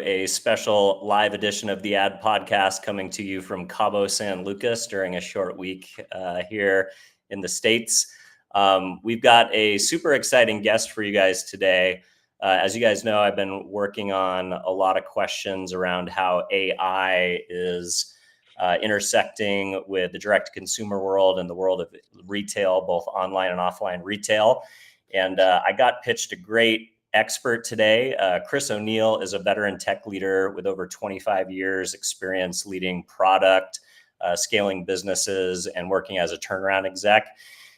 a special live edition of the Ad Podcast coming to you from Cabo San Lucas during a short week here in the States. We've got a super exciting guest for you guys today. As you guys know, I've been working on a lot of questions around how AI is intersecting with the direct-to-consumer world and the world of retail, both online and offline retail. And I got pitched a great expert today. Chris O'Neill is a veteran tech leader with over 25 years experience leading product, scaling businesses, and working as a turnaround exec.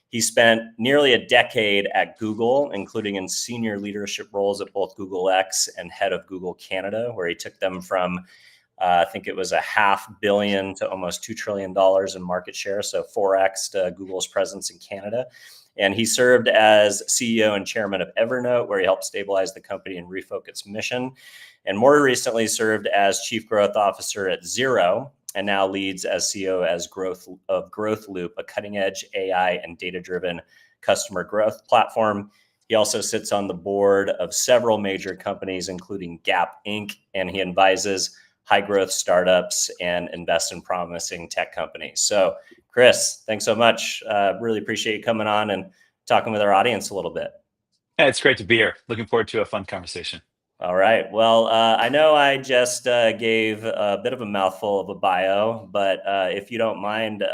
He spent nearly a decade at Google, including in senior leadership roles at both Google X and head of Google Canada, where he took them from, I think it was $500 million to almost $2 trillion in market share, so 4x to Google's presence in Canada. And he served as CEO and chairman of Evernote, where he helped stabilize the company and refocus mission. And more recently served as chief growth officer at Xero, and now leads as CEO of GrowthLoop, a cutting-edge AI and data-driven customer growth platform. He also sits on the board of several major companies, including Gap Inc., and he advises high-growth startups and invests in promising tech companies. So, Chris, thanks so much. Really appreciate you coming on and talking with our audience a little bit. Yeah, it's great to be here. Looking forward to a fun conversation. All right. Well, I know I just gave a bit of a mouthful of a bio, but if you don't mind,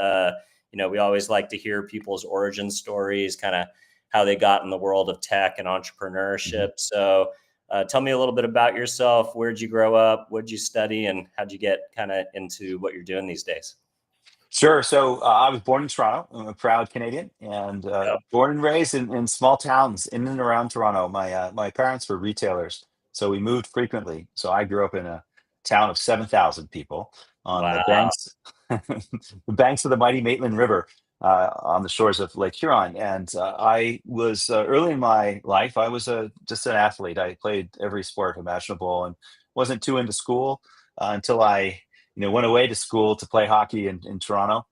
we always like to hear people's origin stories, kind of how they got in the world of tech and entrepreneurship. So tell me a little bit about yourself. Where'd you grow up? What'd you study? And how'd you get kind of into what you're doing these days? Sure. So I was born in Toronto. I'm a proud Canadian, and born and raised in small towns in and around Toronto. My parents were retailers, so we moved frequently. So I grew up in a town of 7,000 people on the banks, the banks of the mighty Maitland River, on the shores of Lake Huron. And I was early in my life. I was just an athlete. I played every sport imaginable and wasn't too into school until I went away to school to play hockey in Toronto,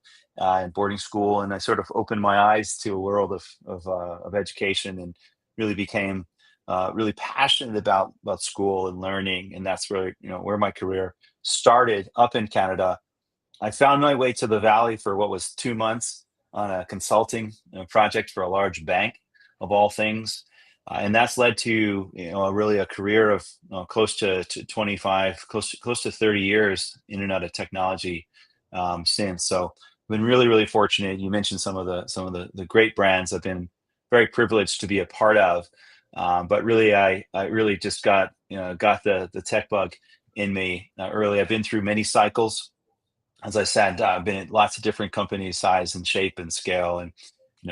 in boarding school, and I sort of opened my eyes to a world of education, and really became really passionate about school and learning, and that's where my career started up in Canada. I found my way to the Valley for what was 2 months on a consulting project for a large bank, of all things. And that's led to really a career of close to 25, close to 30 years in and out of technology since. So I've been really, really fortunate. You mentioned some of the great brands I've been very privileged to be a part of. But really, I really just got the tech bug in me early. I've been through many cycles. As I said, I've been at lots of different companies, size and shape and scale, and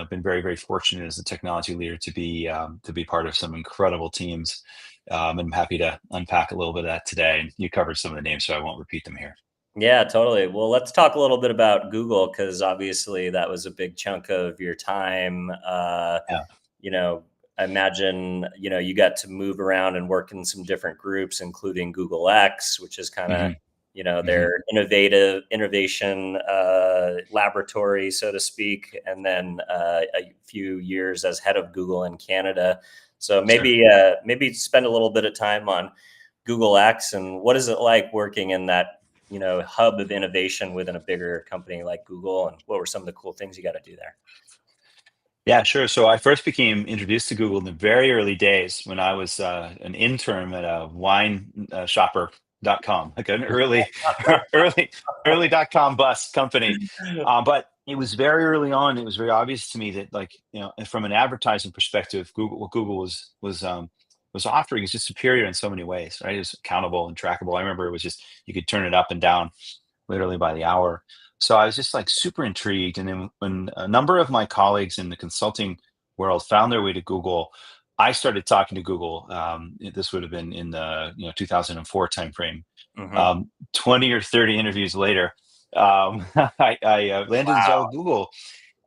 been very, very fortunate as a technology leader to be part of some incredible teams. And I'm happy to unpack a little bit of that today. And you covered some of the names, so I won't repeat them here. Yeah, totally. Well, let's talk a little bit about Google, because obviously that was a big chunk of your time. I imagine, you got to move around and work in some different groups, including Google X, which is kind of their innovation laboratory, so to speak, and then a few years as head of Google in Canada. So maybe spend a little bit of time on Google X, and what is it like working in that hub of innovation within a bigger company like Google, and what were some of the cool things you got to do there? Yeah, sure. So I first became introduced to Google in the very early days when I was an intern at a wine shopper.com, like an early .com bust company. But it was very early on. It was very obvious to me that, from an advertising perspective, what Google was offering is just superior in so many ways, right? It was accountable and trackable. I remember it was just, you could turn it up and down literally by the hour. So I was just super intrigued. And then when a number of my colleagues in the consulting world found their way to Google, I started talking to Google. This would have been in the 2004 timeframe. 20 or 30 interviews later, I landed a job at Google,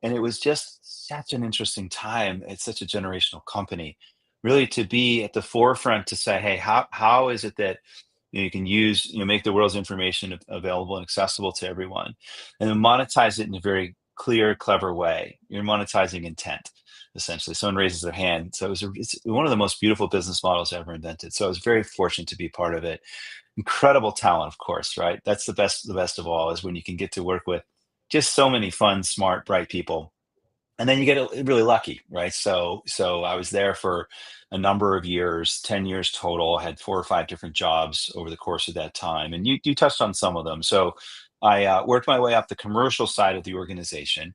and it was just such an interesting time. It's such a generational company, really, to be at the forefront to say, hey, how is it that you can make the world's information available and accessible to everyone, and then monetize it in a very clear, clever way. You're monetizing intent. essentially. Someone raises their hand. So it's one of the most beautiful business models ever invented. So I was very fortunate to be part of it. Incredible talent, of course, right? That's the best of all, is when you can get to work with just so many fun, smart, bright people. And then you get really lucky, right? So I was there for a number of years, 10 years total. I had 4 or 5 different jobs over the course of that time. And you touched on some of them. So I worked my way up the commercial side of the organization.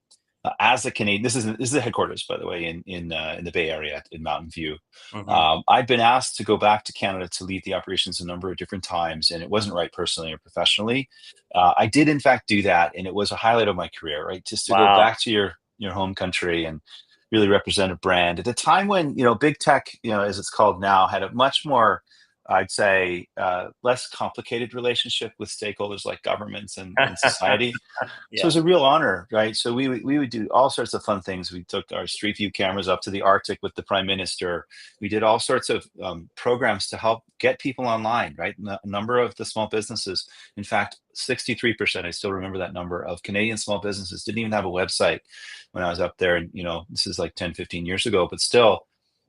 As a Canadian, this is the headquarters, by the way, in the Bay Area in Mountain View. Hmm. I'd been asked to go back to Canada to lead the operations a number of different times, and it wasn't right personally or professionally. I did, in fact, do that, and it was a highlight of my career, right? Just to go Wow. back to your home country and really represent a brand at a time when, big tech, as it's called now, had a much more, I'd say, less complicated relationship with stakeholders like governments and society. So Yeah. it's a real honor, right? So we would do all sorts of fun things. We took our Street View cameras up to the Arctic with the Prime Minister. We did all sorts of programs to help get people online, right? A number of the small businesses, in fact, 63%, I still remember that number, of Canadian small businesses didn't even have a website when I was up there. And, this is like 10, 15 years ago, but still,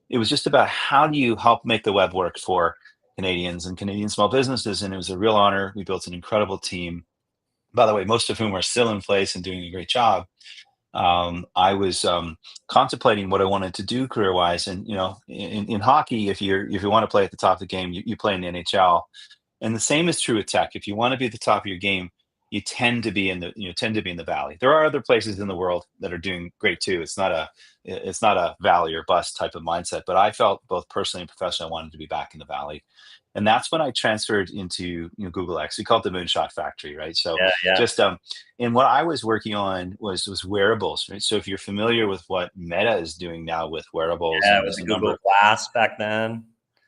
it was just about how do you help make the web work for Canadians and Canadian small businesses. And it was a real honor. We built an incredible team, by the way, most of whom are still in place and doing a great job. I was contemplating what I wanted to do career wise, and in hockey, if you want to play at the top of the game, you play in the NHL, and the same is true with tech. If you want to be at the top of your game, you tend to be in the valley. There are other places in the world that are doing great too. It's not a valley or bust type of mindset, but I felt both personally and professionally I wanted to be back in the valley. And that's when I transferred into Google X. We call it the Moonshot Factory, right? So Yeah. Yeah. just and what I was working on was wearables, right? So if you're familiar with what Meta is doing now with wearables, Yeah. With there's the a Google number. Glass back then.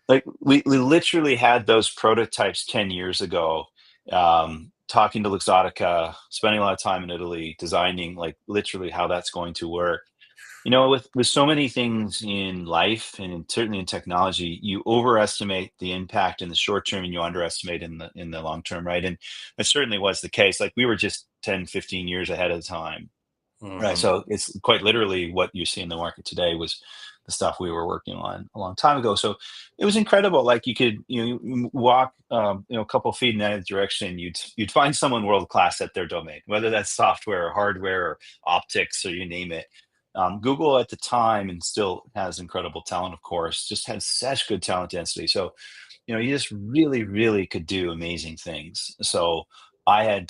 Like we literally had those prototypes 10 years ago, talking to Luxottica, spending a lot of time in Italy, designing like literally how that's going to work. With so many things in life and certainly in technology, you overestimate the impact in the short term and you underestimate in the long term, right? And it certainly was the case. Like we were just 10, 15 years ahead of the time. Right. Hmm. So it's quite literally what you see in the market today was the stuff we were working on a long time ago. So it was incredible. Like you could, you walk, a couple feet in that direction, you'd find someone world class at their domain, whether that's software or hardware or optics or you name it. Google at the time, and still has incredible talent, of course, just had such good talent density. So you just really, really could do amazing things. So I had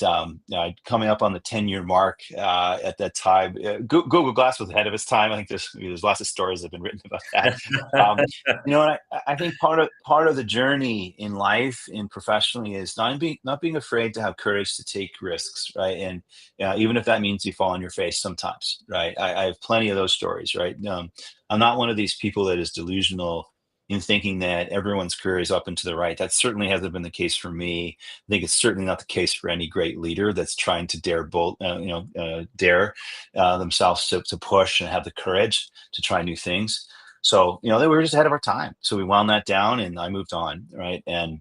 coming up on the 10-year mark at that time. Google Glass was ahead of its time. I think there's lots of stories that have been written about that. Um, and I think part of the journey in life and professionally is not being afraid to have courage to take risks, right? And even if that means you fall on your face sometimes, right? I have plenty of those stories, right? I'm not one of these people that is delusional in thinking that everyone's career is up and to the right. That certainly hasn't been the case for me. I think it's certainly not the case for any great leader that's trying to dare themselves to push and have the courage to try new things. So, they were just ahead of our time. So we wound that down and I moved on, right? And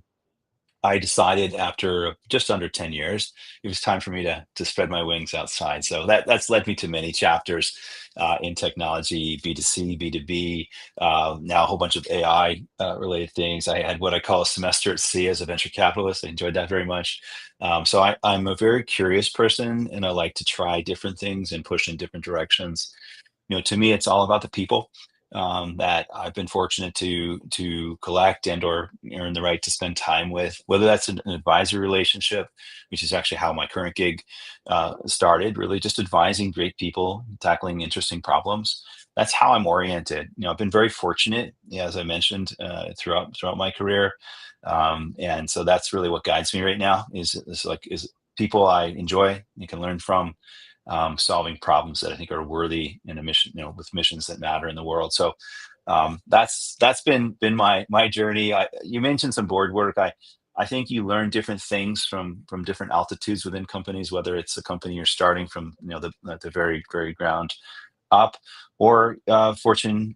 I decided after just under 10 years, it was time for me to spread my wings outside. So that's led me to many chapters in technology, B2C, B2B, now a whole bunch of AI related things. I had what I call a semester at sea as a venture capitalist. I enjoyed that very much. So I'm a very curious person and I like to try different things and push in different directions. To me, it's all about the people that I've been fortunate to collect and/or earn the right to spend time with, whether that's an advisory relationship, which is actually how my current gig started, really just advising great people, tackling interesting problems. That's how I'm oriented. I've been very fortunate, as I mentioned, throughout my career, and so that's really what guides me right now. Is people I enjoy, you can learn from, solving problems that I think are worthy in a mission, with missions that matter in the world. So that's been my journey. You mentioned some board work. I think you learn different things from different altitudes within companies, whether it's a company you're starting from, the very very ground up, or Fortune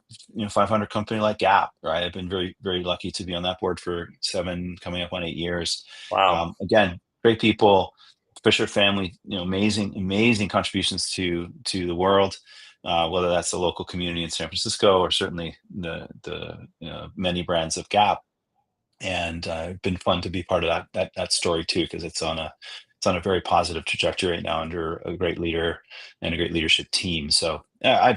500 company like Gap. Right, I've been very very lucky to be on that board for 7, coming up on 8 years. Wow. Again, great people. Fisher family, amazing, amazing contributions to the world. whether that's the local community in San Francisco or certainly the many brands of Gap. And it's been fun to be part of that story too, because it's on a very positive trajectory right now under a great leader and a great leadership team. So I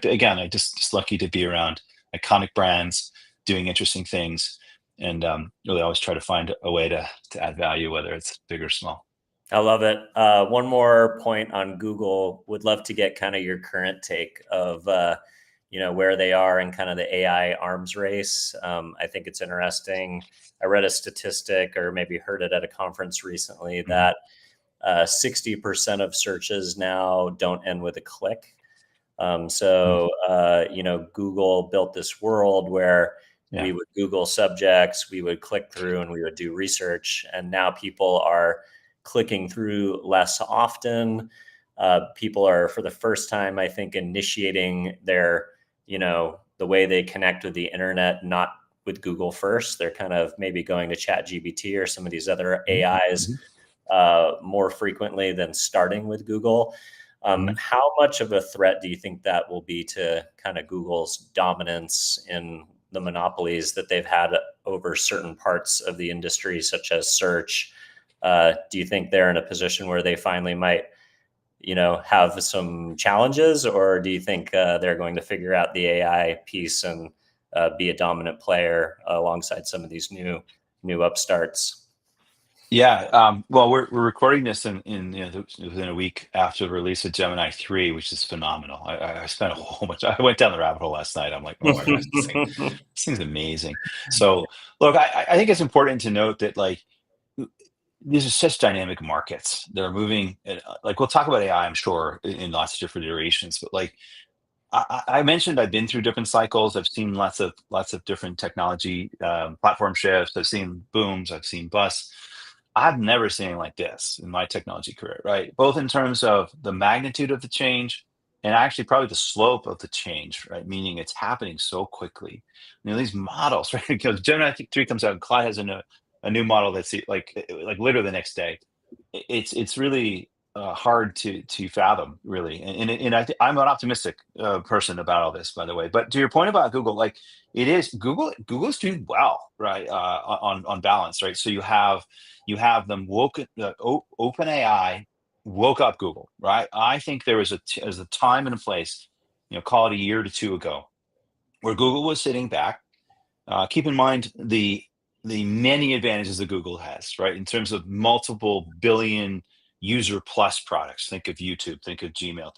just lucky to be around iconic brands doing interesting things, and really always try to find a way to add value, whether it's big or small. I love it. One more point on Google. Would love to get kind of your current take of, where they are in kind of the AI arms race. I think it's interesting. I read a statistic or maybe heard it at a conference recently that 60% of searches now don't end with a click. Google built this world where we would Google subjects, we would click through and we would do research. And now people are clicking through less often. People are, for the first time, I think, initiating their, the way they connect with the internet, not with Google first. They're kind of maybe going to ChatGPT or some of these other AIs more frequently than starting with Google. How much of a threat do you think that will be to kind of Google's dominance in the monopolies that they've had over certain parts of the industry, such as search? Do you think they're in a position where they finally might, have some challenges, or do you think they're going to figure out the AI piece and be a dominant player alongside some of these new upstarts? Yeah, well, we're recording this within a week after the release of Gemini 3, which is phenomenal. I spent a whole bunch. I went down the rabbit hole last night. I'm like, oh my gosh, this thing's amazing. So, look, I think it's important to note that these are such dynamic markets. They're moving. Like we'll talk about AI, I'm sure, in lots of different iterations. But I mentioned, I've been through different cycles. I've seen lots of different technology platform shifts. I've seen booms. I've seen busts. I've never seen anything like this in my technology career, right? Both in terms of the magnitude of the change and actually probably the slope of the change, right? Meaning it's happening so quickly. These models, right? Because Gemini 3 comes out and Cloud has a new model that's like literally the next day. It's really hard to fathom, really. And I'm an optimistic person about all this, by the way. But to your point about Google, it is Google's doing well, right? On balance, right? So you have them OpenAI woke up Google, right? I think there was a time and a place, call it a year to two ago, where Google was sitting back. Keep in mind the many advantages that Google has, right? In terms of multiple billion user plus products. Think of YouTube, think of Gmail,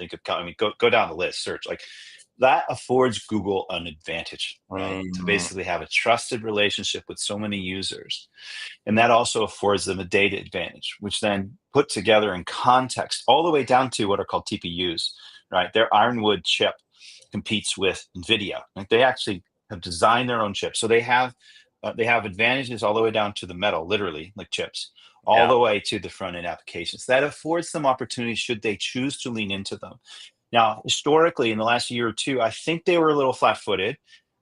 go down the list, search. That affords Google an advantage, right? To basically have a trusted relationship with so many users. And that also affords them a data advantage, which then put together in context all the way down to what are called TPUs, right? Their Ironwood chip competes with NVIDIA. They actually have designed their own chips. So they have advantages all the way down to the metal, literally, like chips, all the way to the front end applications. That affords them opportunities should they choose to lean into them. Now, historically, in the last year or two, I think they were a little flat-footed.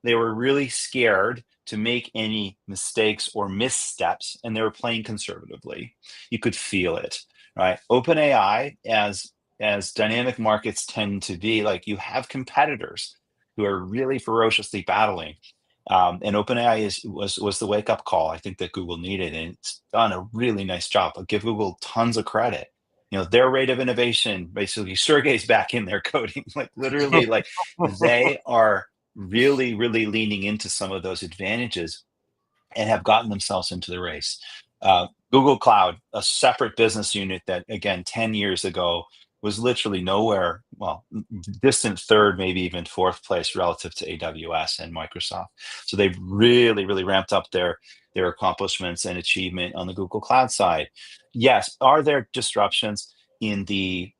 They were really scared to make any mistakes or missteps, and they were playing conservatively. You could feel it, right? OpenAI, as dynamic markets tend to be, you have competitors who are really ferociously battling. And OpenAI was the wake-up call I think that Google needed, and it's done a really nice job. I'll give Google tons of credit. Their rate of innovation, basically, Sergey's back in their coding, literally, they are really, really leaning into some of those advantages and have gotten themselves into the race. Google Cloud, a separate business unit that, again, 10 years ago was literally nowhere, distant third, maybe even fourth place relative to AWS and Microsoft. So they've really, really ramped up their accomplishments and achievement on the Google Cloud side. Yes, are there disruptions in the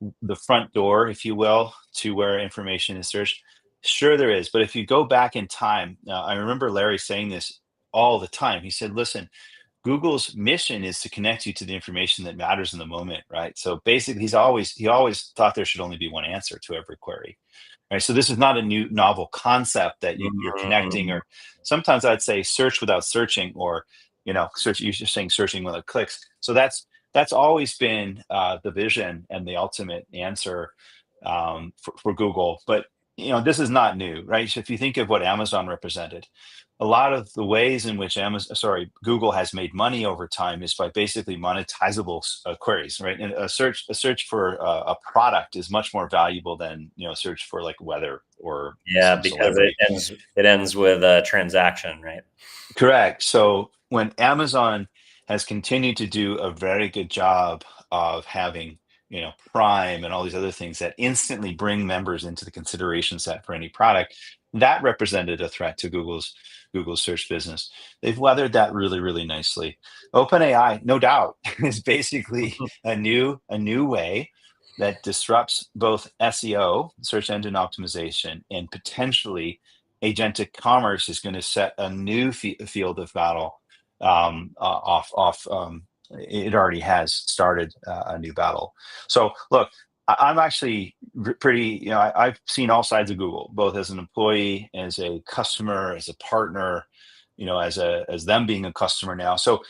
front door, if you will, to where information is searched? Sure there is. But if you go back in time, I remember Larry saying this all the time. He said, listen, Google's mission is to connect you to the information that matters in the moment, right? So basically, he always thought there should only be one answer to every query, right? So this is not a new novel concept that you're connecting, or sometimes I'd say search without searching, or search. You're just saying searching without clicks. So that's always been the vision and the ultimate answer for Google. But this is not new, right? So if you think of what Amazon represented, a lot of the ways in which Google has made money over time is by basically monetizable queries, right? And a search for a product is much more valuable than a search for like weather or Yeah, some because it celebrity. ends with a transaction, right? Correct. So when Amazon has continued to do a very good job of having, Prime and all these other things that instantly bring members into the consideration set for any product, that represented a threat to Google's search business. They've weathered that really, really nicely. OpenAI, no doubt, is basically a new way that disrupts both SEO, search engine optimization, and potentially agentic commerce is going to set a new field of battle. It already has started a new battle. So look, I'm actually pretty. I've seen all sides of Google, both as an employee, as a customer, as a partner. As them being a customer now. So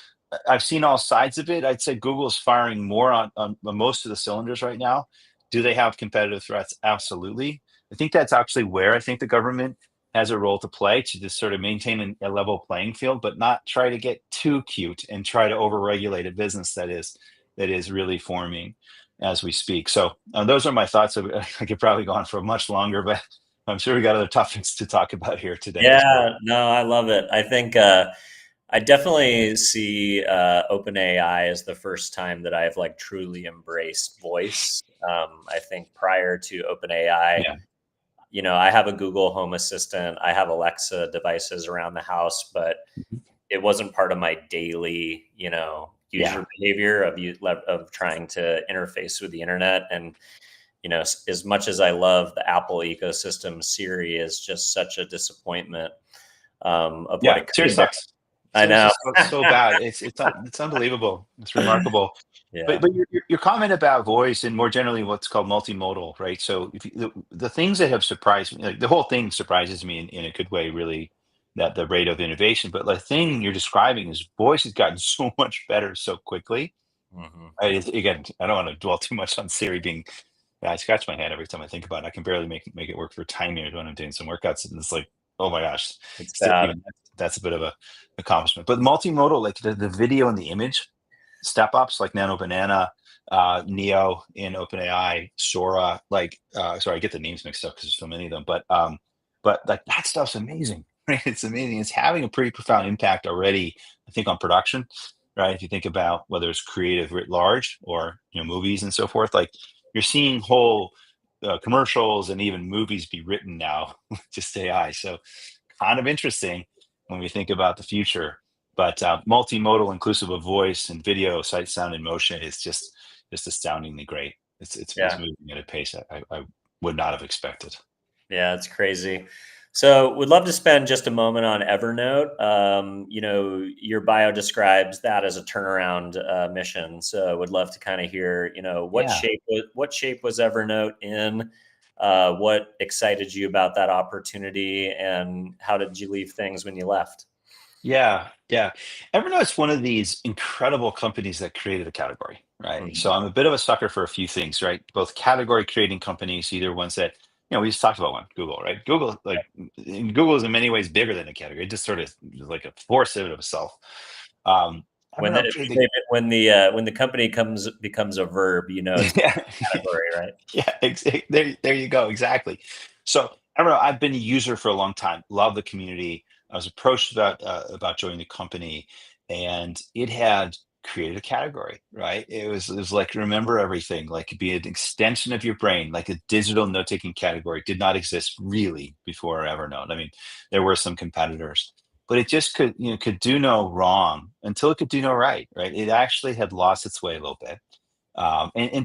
I've seen all sides of it. I'd say Google's firing more on most of the cylinders right now. Do they have competitive threats? Absolutely. I think that's actually where I think the government has a role to play to just sort of maintain a level playing field, but not try to get too cute and try to overregulate a business that is really forming as we speak. So those are my thoughts. I could probably go on for much longer, but I'm sure we got other topics to talk about here today as well. Yeah, no, I love it. I think I definitely see OpenAI as the first time that I've like truly embraced voice. I think prior to OpenAI, Yeah. I have a Google Home Assistant, I have Alexa devices around the house, but Mhm. it wasn't part of my daily, Yeah. user behavior of trying to interface with the internet. And as much as I love the Apple ecosystem, Siri is just such a disappointment of what Yeah. it could Siri have been. sucks. I Siri's know. just so bad. It's unbelievable. It's remarkable. But Yeah. your comment about voice and more generally what's called multimodal, right? So if the things that have surprised me, like the whole thing surprises me in a good way, really, that the rate of innovation. But the thing you're describing is voice has gotten so much better so quickly. Hmm. Again, I don't want to dwell too much on Siri being. I scratch my head every time I think about it. I can barely make it work for timers when I'm doing some workouts, and it's like, oh my gosh, It's still, bad. even that's a bit of a accomplishment. But multimodal, like the video and the image step ups, like Nano Banana, Neo in OpenAI, Sora, sorry, I get the names mixed up because there's so many of them, but like that stuff's amazing, right? It's amazing. It's having a pretty profound impact already, I think, on production, right? If you think about whether it's creative writ large or movies and so forth, like you're seeing whole commercials and even movies be written now with just AI. So kind of interesting when we think about the future. But multimodal, inclusive of voice and video, sight, sound, and motion is just astoundingly great. It's Yeah. moving at a pace I would not have expected. Yeah, it's crazy. So, would love to spend just a moment on Evernote. Your bio describes that as a turnaround mission. So, would love to kind of hear, Yeah. what shape was Evernote in? What excited you about that opportunity, and how did you leave things when you left? Yeah, yeah. Evernote's one of these incredible companies that created a category, right? So Mhm. I'm a bit of a sucker for a few things, right? Both category creating companies, either ones that, we just talked about one, Google, right? Google is in many ways bigger than a category. It just sort of is like a force in of itself. Um, When Evernote created, when the company becomes a verb, it's yeah, a category, right? yeah, there you go, exactly. So I don't know. I've been a user for a long time. Love the community. I was approached about joining the company, and it had created a category. Right? It was like remember everything. Like be an extension of your brain. Like a digital note taking category did not exist really before Evernote. I mean, there were some competitors, but it just could do no wrong until it could do no right. Right? It actually had lost its way a little bit and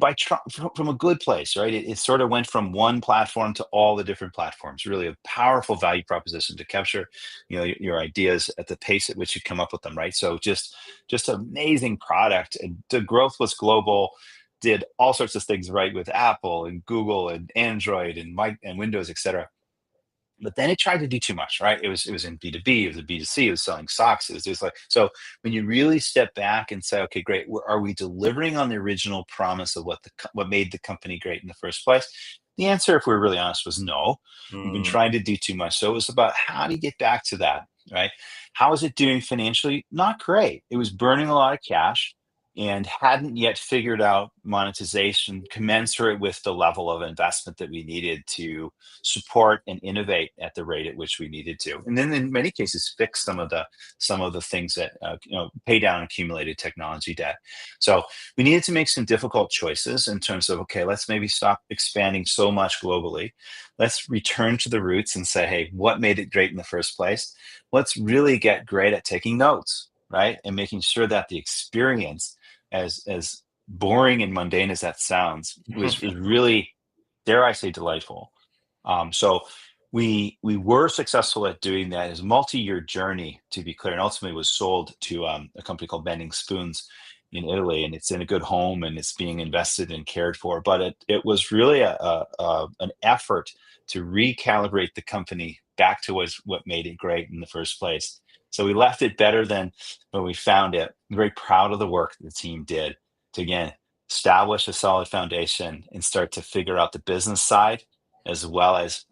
from a good place, right? It sort of went from one platform to all the different platforms. Really, a powerful value proposition to capture, your ideas at the pace at which you come up with them, right? So just amazing product, and the growth was global. Did all sorts of things right with Apple and Google and Android and Mike and Windows, etc. But then it tried to do too much, right? It was in B2B, it was in B2C, it was selling socks. It was just like so when you really step back and say, okay, great, are we delivering on the original promise of what made the company great in the first place? The answer, if we're really honest, was no. We've been Mm. trying to do too much. So it was about, how do you get back to that, right? How is it doing financially? Not great. It was burning a lot of cash and hadn't yet figured out monetization commensurate with the level of investment that we needed to support and innovate at the rate at which we needed to. And then in many cases, fix some of the things that pay down accumulated technology debt. So we needed to make some difficult choices in terms of, okay, let's maybe stop expanding so much globally. Let's return to the roots and say, hey, what made it great in the first place? Let's really get great at taking notes, right? And making sure that the experience, as boring and mundane as that sounds, was really, dare I say, delightful. So we were successful at doing that. It's a multi-year journey, to be clear, and ultimately was sold to a company called Bending Spoons in Italy, and it's in a good home and it's being invested and cared for. But it was really an effort to recalibrate the company back to what made it great in the first place. So we left it better than when we found it. I'm very proud of the work the team did to, again, establish a solid foundation and start to figure out the business side, as well as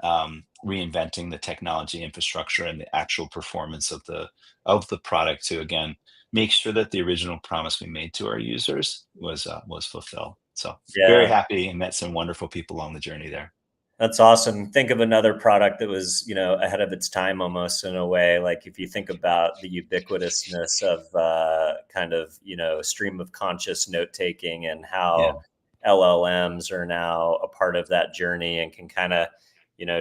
reinventing the technology infrastructure and the actual performance of the product to, again, make sure that the original promise we made to our users was fulfilled. So very Yeah. happy, and met some wonderful people along the journey there. That's awesome. Think of another product that was, ahead of its time almost in a way. Like if you think about the ubiquitousness of kind of, stream of conscious note taking and Yeah, how LLMs are now a part of that journey and can kind of,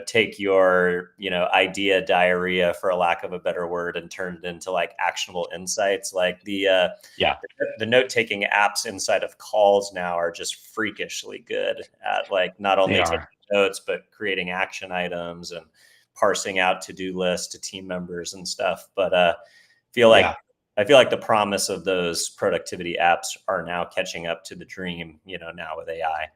take your, idea diarrhea, for a lack of a better word, and turn it into like actionable insights. Like yeah, the note taking apps inside of calls now are just freakishly good at like not they only taking are. notes, but creating action items and parsing out to-do lists to team members and stuff. But feel like Yeah. I feel like the promise of those productivity apps are now catching up to the dream, now with AI.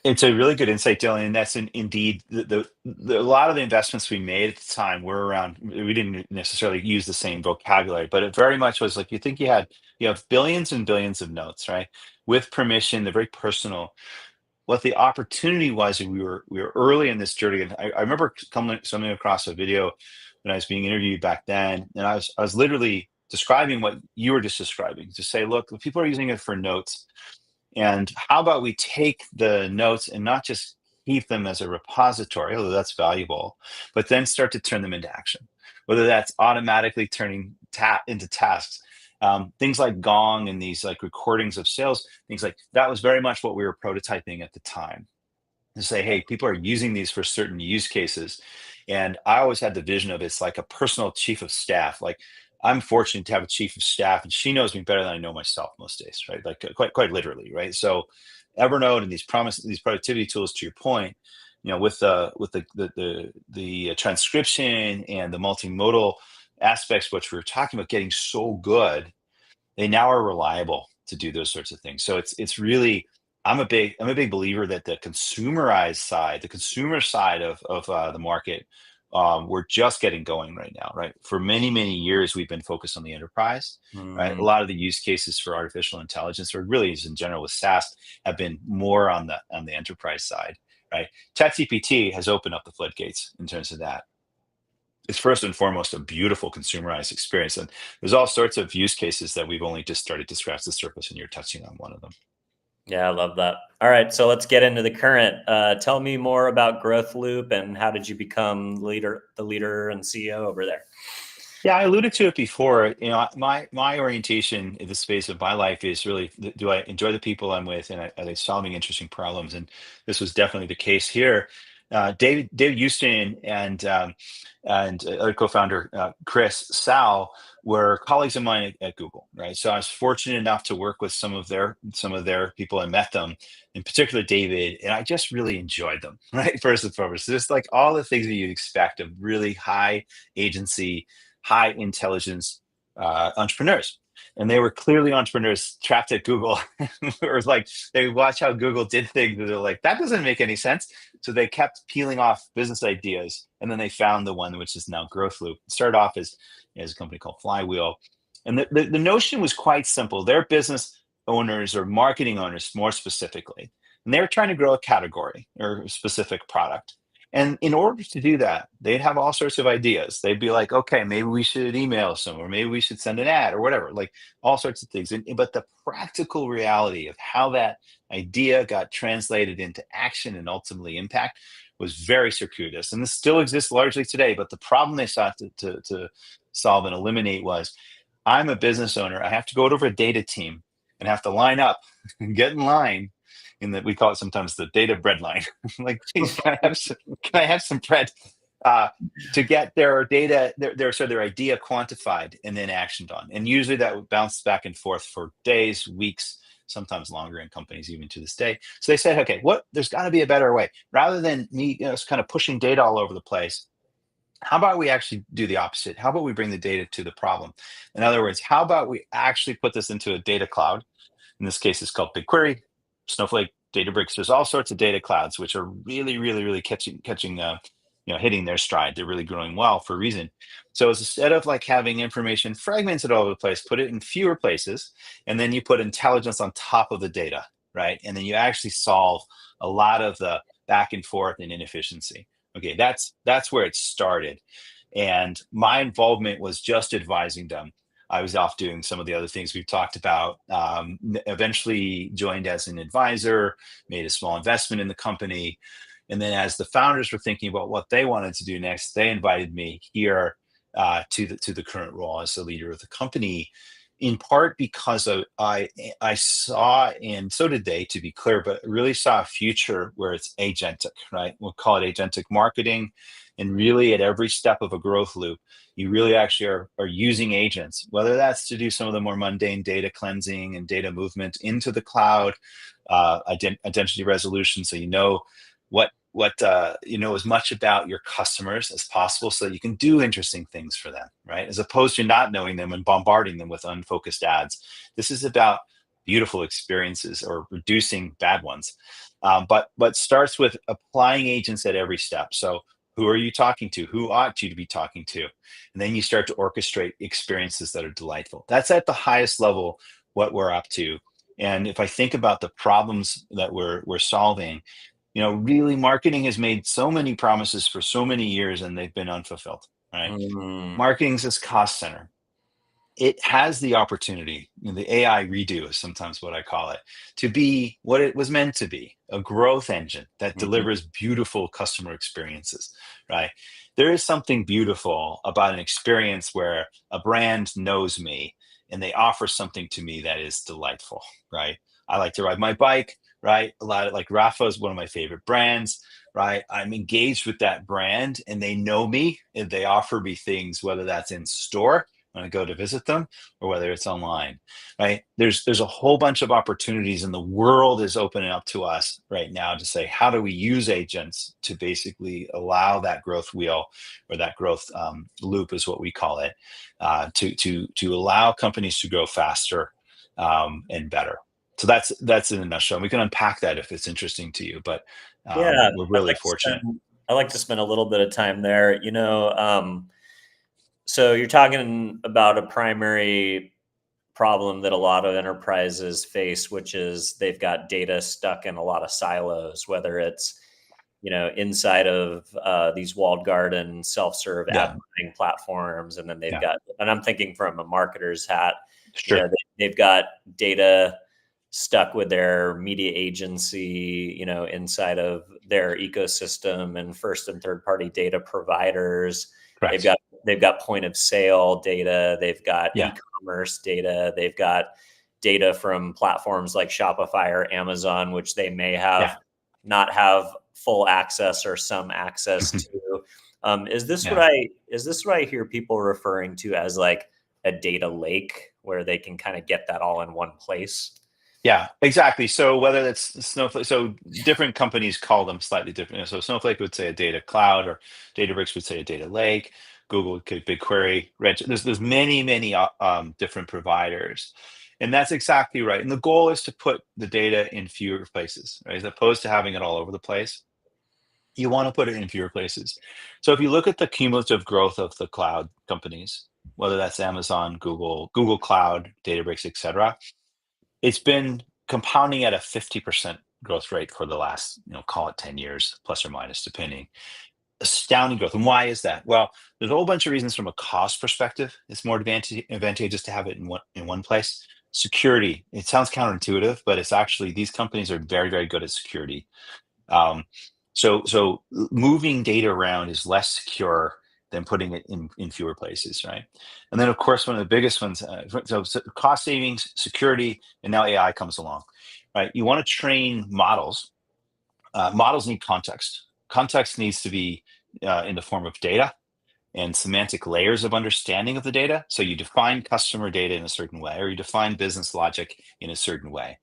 It's a really good insight, Dylan, and that's indeed a lot of the investments we made at the time were around. We didn't necessarily use the same vocabulary, but it very much was like, you have billions and billions of notes, right? With permission, they're very personal. What the opportunity was, and we were early in this journey. And I remember coming across a video when I was being interviewed back then, and I was literally describing what you were just describing, to say, look, people are using it for notes, and how about we take the notes and not just keep them as a repository, although that's valuable, but then start to turn them into action, whether that's automatically turning into tasks. Things like Gong and these like recordings of sales, things like that was very much what we were prototyping at the time, to say, hey, people are using these for certain use cases. And I always had the vision of, it's like a personal chief of staff. Like, I'm fortunate to have a chief of staff, and she knows me better than I know myself most days, right? Like, quite literally, right? So Evernote and these productivity tools, to your point, with the transcription and the multimodal aspects, which we were talking about getting so good, they now are reliable to do those sorts of things. So it's really, I'm a big believer that the consumer side of the market, we're just getting going right now, right? For many years, we've been focused on the enterprise, right? A Mm, lot of the use cases for artificial intelligence, or really just in general with SaaS, have been more on the enterprise side, right? ChatGPT has opened up the floodgates in terms of that. It's first and foremost a beautiful consumerized experience. And there's all sorts of use cases that we've only just started to scratch the surface, and you're touching on one of them. yeah, I love that. All right, so let's get into the current. Tell me more about Growth Loop and how did you become the leader and CEO over there? Yeah, I alluded to it before. My orientation in the space of my life is really, do I enjoy the people I'm with, and are they solving interesting problems? And this was definitely the case here. David Houston and other co-founder Chris Sal were colleagues of mine at Google, right? So I was fortunate enough to work with some of their people. I met them, in particular David, and I just really enjoyed them, right? First and foremost, just like all the things that you'd expect of really high agency, high intelligence entrepreneurs. And they were clearly entrepreneurs trapped at Google. Or like, they watch how Google did things, and they're like, that doesn't make any sense. So they kept peeling off business ideas, and then they found the one which is now GrowthLoop. It started off as a company called Flywheel. And the notion was quite simple. They're business owners, or marketing owners more specifically, And they were trying to grow a category or a specific product. And in order to do that, they'd have all sorts of ideas. They'd be like, okay, maybe we should email someone, or maybe we should send an ad or whatever, like all sorts of things. But the practical reality of how that idea got translated into action and ultimately impact was very circuitous. And this still exists largely today. But the problem they sought to solve and eliminate was, I'm a business owner. I have to go over a data team and have to line up and get in line in that we call it sometimes the data bread line. Like, please, can I have some bread uh, to get their data, their idea quantified and then actioned on. And usually that would bounce back and forth for days, weeks, sometimes longer in companies even to this day. So they said, okay, there's got to be a better way. Rather than me kind of pushing data all over the place, how about we actually do the opposite? How about we bring the data to the problem? In other words, how about we actually put this into a data cloud? In this case, it's called BigQuery, Snowflake, Databricks. There's all sorts of data clouds, which are really, really, really catching, hitting their stride. They're really growing well for a reason. So instead of like having information fragmented all over the place, put it in fewer places, and then you put intelligence on top of the data, right? And then you actually solve a lot of the back and forth and inefficiency. Okay, that's where it started. And my involvement was just advising them. I was off doing some of the other things we've talked about. Eventually joined as an advisor, made a small investment in the company. And then as the founders were thinking about what they wanted to do next, they invited me here to the current role as the leader of the company, in part because I saw, and so did they, to be clear, but really saw a future where it's agentic, right? We'll call it agentic marketing. And really at every step of a growth loop, you really actually are using agents, whether that's to do some of the more mundane data cleansing and data movement into the cloud, identity resolution, so you know as much about your customers as possible, so that you can do interesting things for them, right? As opposed to not knowing them and bombarding them with unfocused ads. This is about beautiful experiences or reducing bad ones. But starts with applying agents at every step. So who are you talking to? Who ought you to be talking to? And then you start to orchestrate experiences that are delightful. That's at the highest level what we're up to. And if I think about the problems that we're solving, really marketing has made so many promises for so many years and they've been unfulfilled, right? Mm. Marketing's this cost center. It has the opportunity, the AI redo is sometimes what I call it, to be what it was meant to be, a growth engine that Mhm. delivers beautiful customer experiences, right? There is something beautiful about an experience where a brand knows me and they offer something to me that is delightful, right? I like to ride my bike, right? A lot of, like, Rafa is one of my favorite brands, right? I'm engaged with that brand and they know me and they offer me things, whether that's in store when I go to visit them, or whether it's online, right? There's a whole bunch of opportunities, and the world is opening up to us right now to say, how do we use agents to basically allow that growth wheel, or that growth loop is what we call it, to allow companies to grow faster and better. So that's in a nutshell. We can unpack that if it's interesting to you, but Yeah, we're really fortunate. I like to spend a little bit of time there. So you're talking about a primary problem that a lot of enterprises face, which is they've got data stuck in a lot of silos, whether it's inside of these walled garden self-serve ad Yeah, buying platforms, and then they've yeah, got, and I'm thinking from a marketer's hat, sure. they've got data stuck with their media agency, inside of their ecosystem and first and third party data providers. They've Correct. got they've got point of sale data, they've got Yeah, e-commerce data, they've got data from platforms like Shopify or Amazon, which they may yeah, have not have full access or some access to. yeah. Is this what I hear people referring to as like a data lake, where they can kind of get that all in one place? Yeah, exactly. So whether that's Snowflake, so different companies call them slightly different. So Snowflake would say a data cloud, or Databricks would say a data lake. Google would say BigQuery. There's many different providers, and that's exactly right. And the goal is to put the data in fewer places, right? As opposed to having it all over the place. You want to put it in fewer places. So if you look at the cumulative growth of the cloud companies, whether that's Amazon, Google Cloud, Databricks, et cetera, it's been compounding at a 50% growth rate for the last, call it 10 years, plus or minus, depending. Astounding growth. And why is that? Well, there's a whole bunch of reasons. From a cost perspective, it's more advantageous to have it in one place. Security. It sounds counterintuitive, but it's actually, these companies are very, very good at security. Um, so moving data around is less secure than putting it in fewer places, right? And then, of course, one of the biggest ones, so cost savings, security, and now AI comes along, right? You want to train models. Models need context. Context needs to be in the form of data and semantic layers of understanding of the data. So you define customer data in a certain way, or you define business logic in a certain way.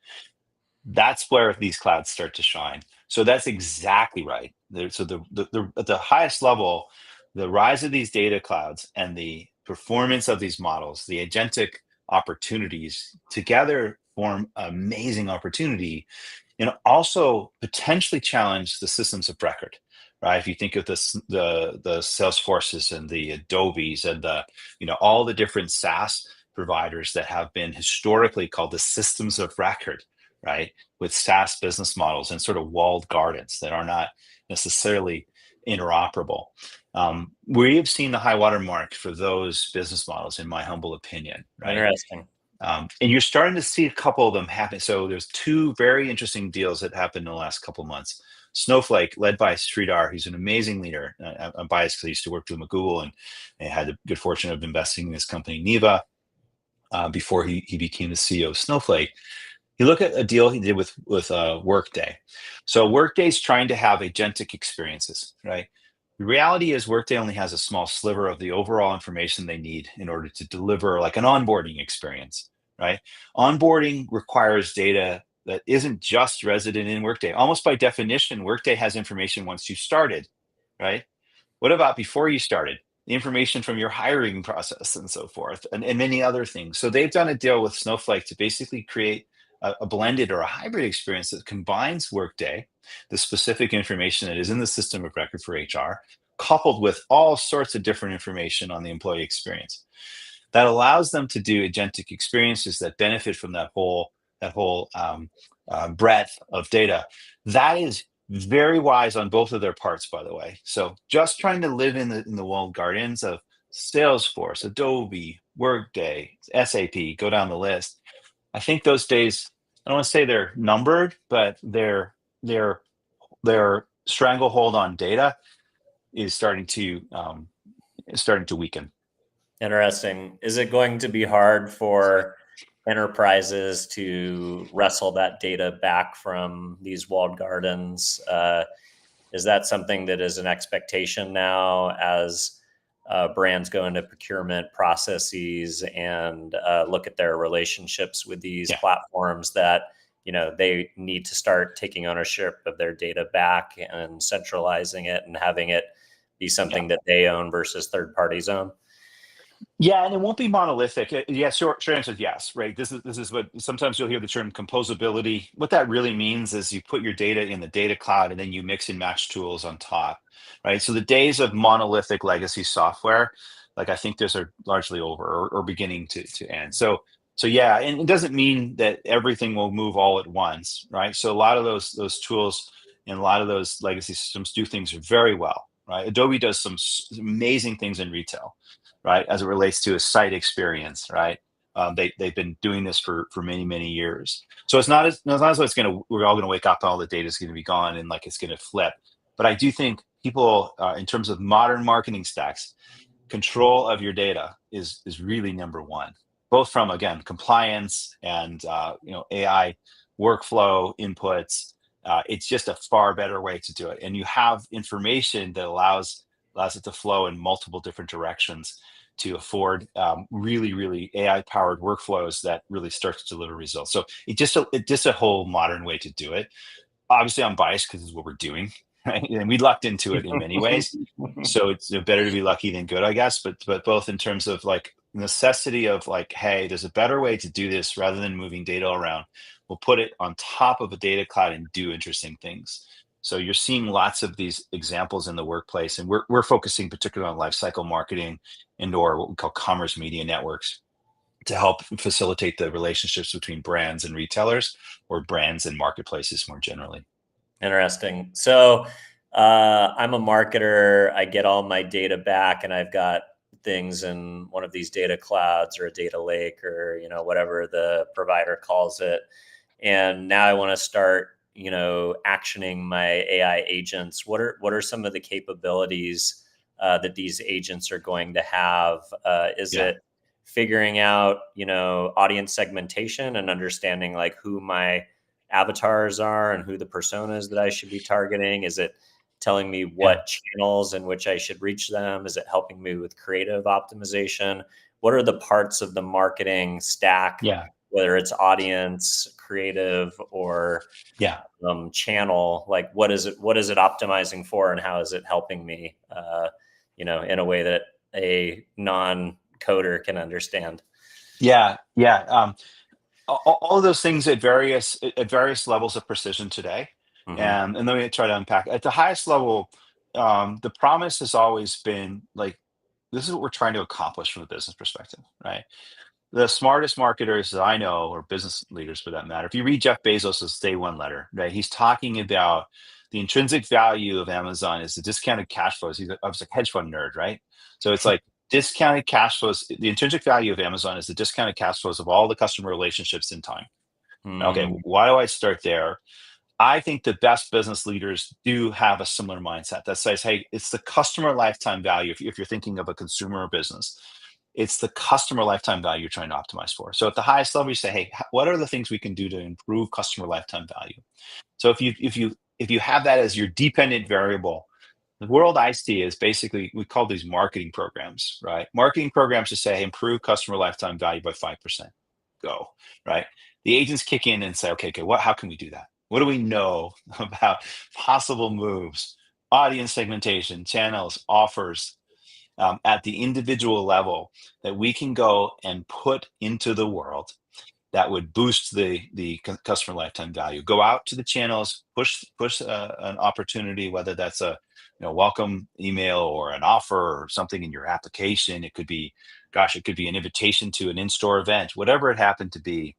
That's where these clouds start to shine. So that's exactly right. So at the highest level, the rise of these data clouds and the performance of these models, the agentic opportunities together form amazing opportunity, and also potentially challenge the systems of record. Right? If you think of this, the Salesforces and the Adobes and all the different SaaS providers that have been historically called the systems of record, right? With SaaS business models and sort of walled gardens that are not necessarily interoperable. We have seen the high water mark for those business models, in my humble opinion. Right? Interesting. And you're starting to see a couple of them happen. So there's two very interesting deals that happened in the last couple of months. Snowflake, led by Sridhar, who's an amazing leader. I'm biased because I used to work with him at Google and had the good fortune of investing in this company, Neva, before he became the CEO of Snowflake. You look at a deal he did with Workday. So Workday's trying to have agentic experiences, right? The reality is Workday only has a small sliver of the overall information they need in order to deliver like an onboarding experience, right? Onboarding requires data that isn't just resident in Workday. Almost by definition, Workday has information once you started, right? What about before you started? The information from your hiring process and so forth, and many other things. So they've done a deal with Snowflake to basically create a blended or a hybrid experience that combines Workday, the specific information that is in the system of record for HR, coupled with all sorts of different information on the employee experience. That allows them to do agentic experiences that benefit from that whole breadth of data. That is very wise on both of their parts, by the way. So just trying to live in the walled gardens of Salesforce, Adobe, Workday, SAP, go down the list. I think those days, I don't want to say they're numbered, but their stranglehold on data is starting to weaken. Interesting. Is it going to be hard for enterprises to wrestle that data back from these walled gardens? Is that something that is an expectation now as brands go into procurement processes and look at their relationships with these platforms, that they need to start taking ownership of their data back and centralizing it and having it be something that they own versus third parties own? Yeah, and it won't be monolithic. Yeah, short answer is yes, right? This is what sometimes you'll hear the term composability. What that really means is you put your data in the data cloud and then you mix and match tools on top, right? So the days of monolithic legacy software, like I think those are largely over or beginning to end. So yeah, and it doesn't mean that everything will move all at once, right? So a lot of those tools and a lot of those legacy systems do things very well, right? Adobe does some amazing things in retail, right, as it relates to a site experience, right? They've been doing this for many years. So it's not as we're all gonna wake up and all the data is gonna be gone and like it's gonna flip. But I do think people, in terms of modern marketing stacks, control of your data is really number one, both from, again, compliance and AI workflow inputs. It's just a far better way to do it, and you have information that allows it to flow in multiple different directions to afford really AI powered workflows that really start to deliver results. So it's just a whole modern way to do it. Obviously, I'm biased because it's what we're doing, right? And we lucked into it in many ways. So it's better to be lucky than good, I guess. But both in terms of like necessity of like, hey, there's a better way to do this rather than moving data around. We'll put it on top of a data cloud and do interesting things. So you're seeing lots of these examples in the workplace, and we're focusing particularly on lifecycle marketing and or what we call commerce media networks. to help facilitate the relationships between brands and retailers, or brands and marketplaces more generally. Interesting. So I'm a marketer. I get all my data back, and I've got things in one of these data clouds or a data lake, or whatever the provider calls it. And now I want to start actioning my AI agents. What are some of the capabilities that these agents are going to have? Is Yeah, it figuring out audience segmentation and understanding like who my avatars are and who the personas that I should be targeting? Is it telling me yeah, what channels in which I should reach them? Is it helping me with creative optimization? What are the parts of the marketing stack, yeah, whether it's audience, creative, or yeah. channel? Like, what is it optimizing for, and how is it helping me, in a way that a non-coder can understand? Yeah, yeah. All of those things at various levels of precision today. Hmm. And let me try to unpack. At the highest level, the promise has always been like, this is what we're trying to accomplish from a business perspective, right? The smartest marketers that I know, or business leaders for that matter, if you read Jeff Bezos's day one letter, right, he's talking about the intrinsic value of Amazon is the discounted cash flows. I was a hedge fund nerd, right? So it's like discounted cash flows. The intrinsic value of Amazon is the discounted cash flows of all the customer relationships in time. Okay, Mm, why do I start there? I think the best business leaders do have a similar mindset that says, hey, it's the customer lifetime value. If you're thinking of a consumer business, it's the customer lifetime value you're trying to optimize for. So at the highest level, you say, hey, what are the things we can do to improve customer lifetime value? So if you have that as your dependent variable, the world I see is basically, we call these marketing programs, right? Marketing programs to say improve customer lifetime value by 5%. Go, right? The agents kick in and say, okay, how can we do that? What do we know about possible moves, audience segmentation, channels, offers, at the individual level that we can go and put into the world that would boost the customer lifetime value. Go out to the channels, push an opportunity, whether that's a welcome email or an offer or something in your application. It could be, gosh, it could be an invitation to an in-store event, whatever it happened to be.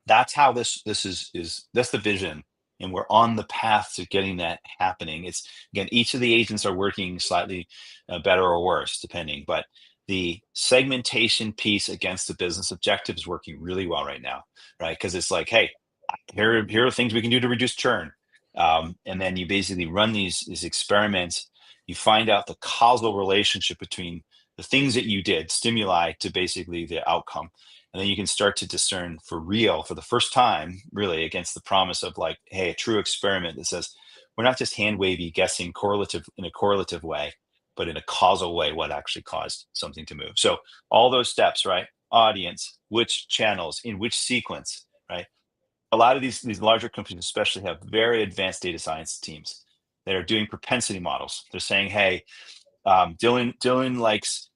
That's how this is that's the vision, and we're on the path to getting that happening. It's, again, each of the agents are working slightly better or worse depending, but the segmentation piece against the business objective is working really well right now, right? Because it's like, hey, here are things we can do to reduce churn. And then you basically run these experiments. You find out the causal relationship between the things that you did, stimuli, to basically the outcome. And then you can start to discern for real, for the first time, really, against the promise of like, hey, a true experiment that says we're not just hand wavy guessing correlative in a correlative way, but in a causal way, what actually caused something to move. So all those steps, right? Audience, which channels, in which sequence, right? A lot of these larger companies especially have very advanced data science teams that are doing propensity models. They're saying, hey, Dylan likes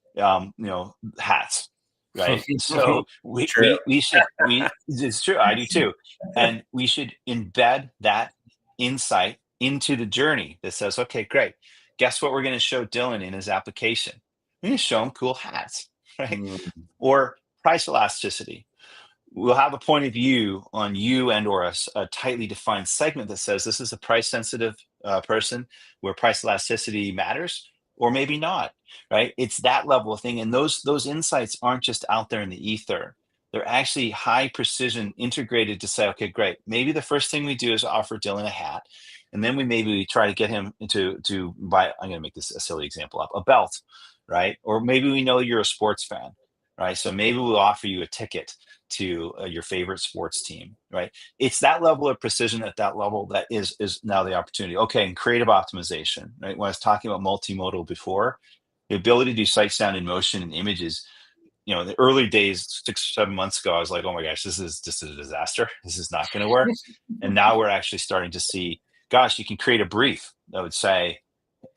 hats, right? So true. we it's true, I do too, and we should embed that insight into the journey that says, okay, great. Guess what we're going to show Dylan in his application? We're going to show him cool hats, right? Mm, Or price elasticity. We'll have a point of view on you and or a tightly defined segment that says this is a price sensitive person where price elasticity matters, or maybe not, right? It's that level of thing, and those insights aren't just out there in the ether. They're actually high precision integrated to say, okay, great, maybe the first thing we do is offer Dylan a hat, and then we try to get him to buy, I'm going to make this a silly example up, a belt, right? Or maybe we know you're a sports fan, right? So maybe we'll offer you a ticket to your favorite sports team, right? It's that level of precision at that level that is now the opportunity. Okay, and creative optimization, right? When I was talking about multimodal before, the ability to do sight, sound, and motion and images. In the early days, 6 or 7 months ago, I was like, oh my gosh, this is just a disaster. This is not going to work. And now we're actually starting to see, gosh, you can create a brief that would say,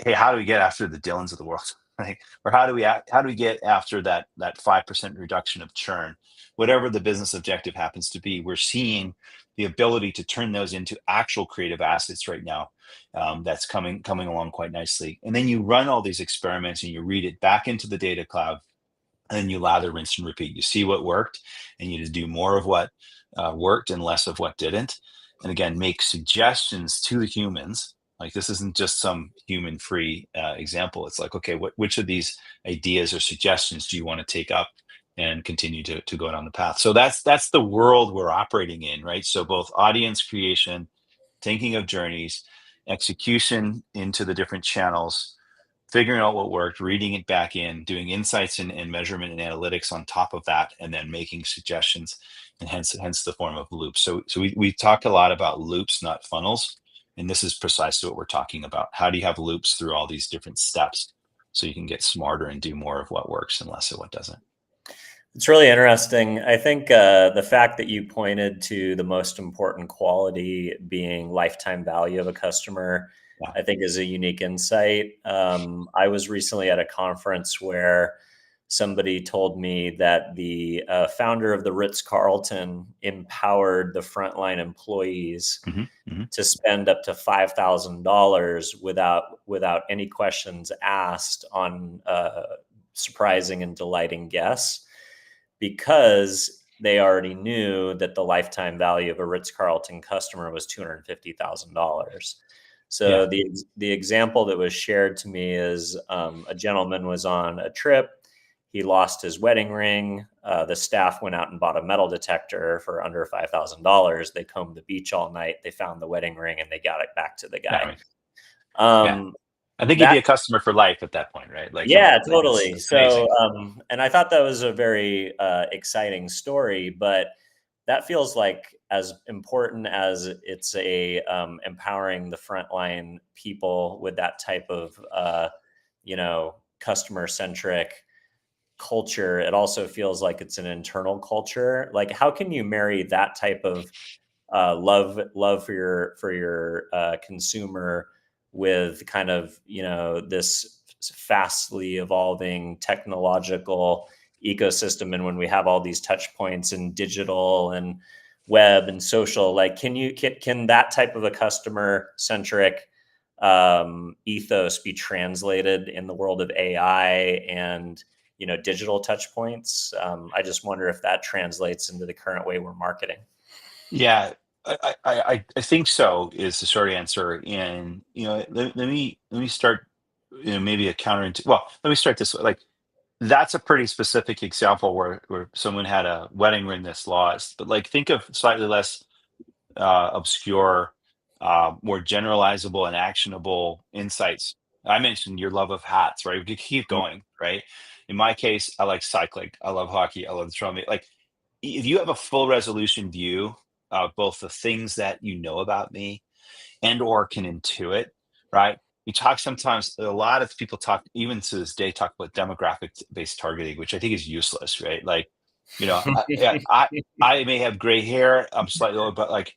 hey, how do we get after the Dylans of the world? Right? Or how do we get after that 5% reduction of churn? Whatever the business objective happens to be, we're seeing the ability to turn those into actual creative assets right now. That's coming along quite nicely. And then you run all these experiments and you read it back into the data cloud. and then you lather, rinse, and repeat. You see what worked, and you just do more of what worked and less of what didn't. And again, make suggestions to the humans. Like, this isn't just some human-free example. It's like, okay, which of these ideas or suggestions do you want to take up and continue to go down the path? So that's the world we're operating in, right? So both audience creation, thinking of journeys, execution into the different channels, figuring out what worked, reading it back in, doing insights and measurement and analytics on top of that, and then making suggestions, and hence the form of loops. So we talk a lot about loops, not funnels, and this is precisely what we're talking about. How do you have loops through all these different steps so you can get smarter and do more of what works and less of what doesn't? It's really interesting. I think the fact that you pointed to the most important quality being lifetime value of a customer, Yeah. I think is a unique insight. I was recently at a conference where somebody told me that the founder of the Ritz-Carlton empowered the frontline employees to spend up to $5,000 without any questions asked on surprising and delighting guests, because they already knew that the lifetime value of a Ritz-Carlton customer was $250,000. So Yeah. the example that was shared to me is a gentleman was on a trip. He lost his wedding ring. The staff went out and bought a metal detector for under $5,000. They combed the beach all night. They found the wedding ring and they got it back to the Yeah. I guy. mean, yeah. I think you'd That be a customer for life at that point, right? Like, come on, Yeah, like it's totally. amazing. So, and I thought that was a very exciting story, but that feels like as important as it's a empowering the frontline people with that type of customer centric culture. It also feels like it's an internal culture. Like, how can you marry that type of love for your consumer with kind of this fastly evolving technological ecosystem, and when we have all these touch points and digital and web and social, like can that type of a customer centric ethos be translated in the world of AI and digital touch points? I just wonder if that translates into the current way we're marketing. Yeah, I think so is the short answer. And let me start, maybe a well, let me start this way. Like, that's a pretty specific example where someone had a wedding ring that's lost. But like, think of slightly less obscure, more generalizable and actionable insights. I mentioned your love of hats, right? We could keep going, right? In my case, I like cycling. I love hockey. I love drumming. Like, if you have a full resolution view of both the things that you know about me and or can intuit, right? We talk sometimes, a lot of people talk, even to this day, talk about demographic based targeting, which I think is useless, right? Like, I may have gray hair, I'm slightly older, but like,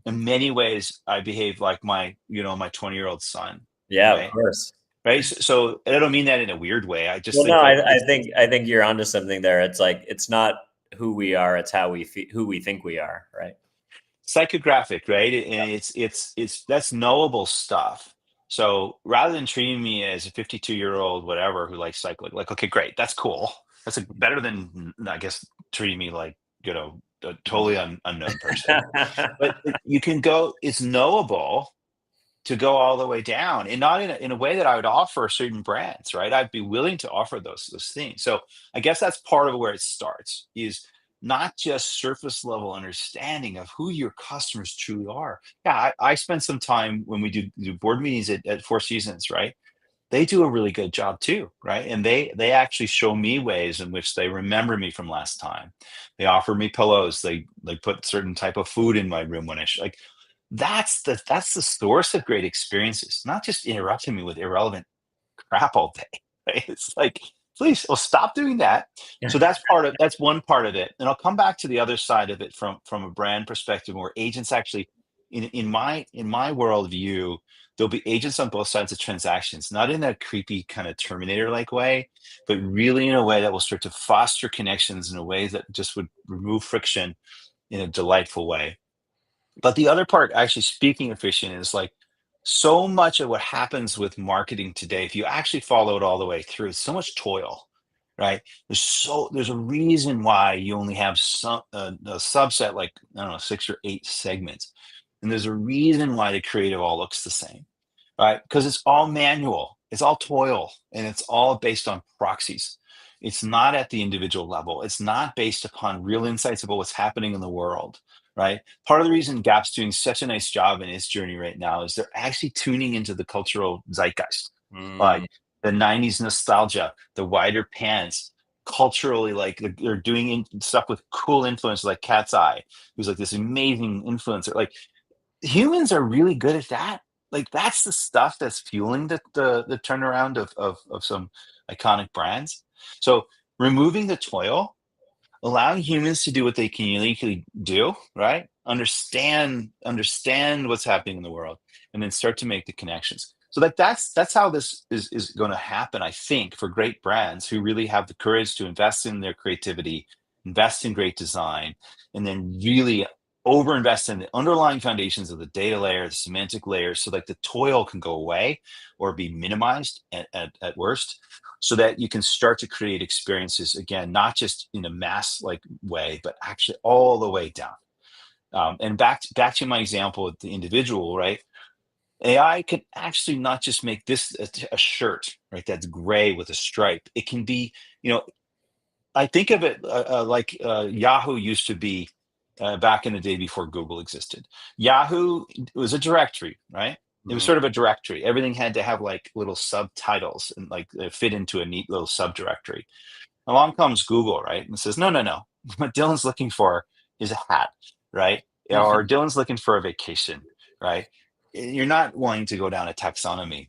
in many ways, I behave like my 20-year-old son, Yeah, of right? course. Right. So I don't mean that in a weird way. I just Well, no, think like I think you're onto something there. It's like it's not who we are; it's how who we think we are, right? psychographic, right? And it's that's knowable stuff. So rather than treating me as a 52-year-old whatever who likes cycling, like, okay, great, that's cool. That's better than, I guess, treating me like, a totally unknown person. But you can go, it's knowable to go all the way down, and not in a way that I would offer certain brands, right? I'd be willing to offer those things. So I guess that's part of where it starts, is not just surface level understanding of who your customers truly are. Yeah, I spend some time when we do board meetings at Four Seasons, right? They do a really good job too, right? And they actually show me ways in which they remember me from last time. They offer me pillows. They put certain type of food in my room when like, that's the source of great experiences, not just interrupting me with irrelevant crap all day. Right? It's like, please, well, stop doing that. So that's one part of it. And I'll come back to the other side of it from a brand perspective, where agents actually, in my worldview, there'll be agents on both sides of transactions, not in a creepy kind of Terminator-like way, but really in a way that will start to foster connections in a way that just would remove friction in a delightful way. But the other part, actually, speaking of fishing, is like, so much of what happens with marketing today, if you actually follow it all the way through, it's so much toil. right? There's a reason why you only have a subset, like, I don't know, 6 or 8 segments, and there's a reason why the creative all looks the same, right? Because it's all manual, it's all toil, and it's all based on proxies. It's not at the individual level. It's not based upon real insights about what's happening in the world, right? Part of the reason Gap's doing such a nice job in its journey right now is they're actually tuning into the cultural zeitgeist, Mm, like the 90s nostalgia, the wider pants, culturally, like they're doing stuff with cool influencers like Cat's Eye, who's like this amazing influencer. Like, humans are really good at that. Like, that's the stuff that's fueling the turnaround of some iconic brands. So removing the toil, allowing humans to do what they can uniquely do, right? Understand what's happening in the world, and then start to make the connections. So that's how this is going to happen, I think, for great brands who really have the courage to invest in their creativity, invest in great design, and then really overinvest in the underlying foundations of the data layer, the semantic layer, so like the toil can go away or be minimized at worst, so that you can start to create experiences again, not just in a mass like way, but actually all the way down. And back to my example with the individual, right? AI can actually not just make this a shirt, right? That's gray with a stripe. It can be, you know, I think of it like Yahoo used to be back in the day before Google existed. Yahoo was a directory, right? It was mhm. sort of a directory. Everything had to have like little subtitles and like fit into a neat little subdirectory. Along comes Google, right? And says, no, no, no. What Dylan's looking for is a hat, right? Or Dylan's looking for a vacation, right? You're not wanting to go down a taxonomy.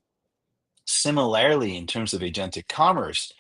Similarly, in terms of agentic commerce,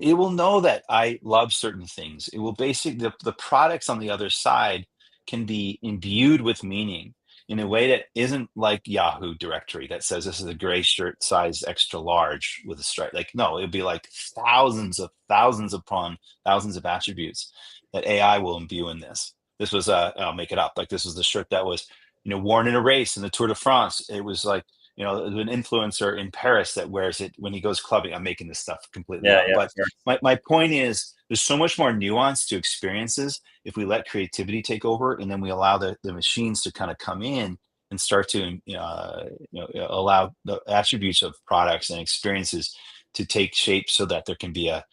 it will know that I love certain things. It will basically, the products on the other side can be imbued with meaning in a way that isn't like Yahoo directory that says this is a gray shirt size extra large with a stripe. Like, no, it'd be like thousands upon thousands of attributes that AI will imbue in this. This was I'll make it up. Like, this was the shirt that was, worn in a race in the Tour de France. It was like, an influencer in Paris that wears it when he goes clubbing. I'm making this stuff completely Yeah, up. yeah, But sure. my point is there's so much more nuance to experiences if we let creativity take over, and then we allow the machines to kind of come in and start to allow the attributes of products and experiences to take shape so that there can be a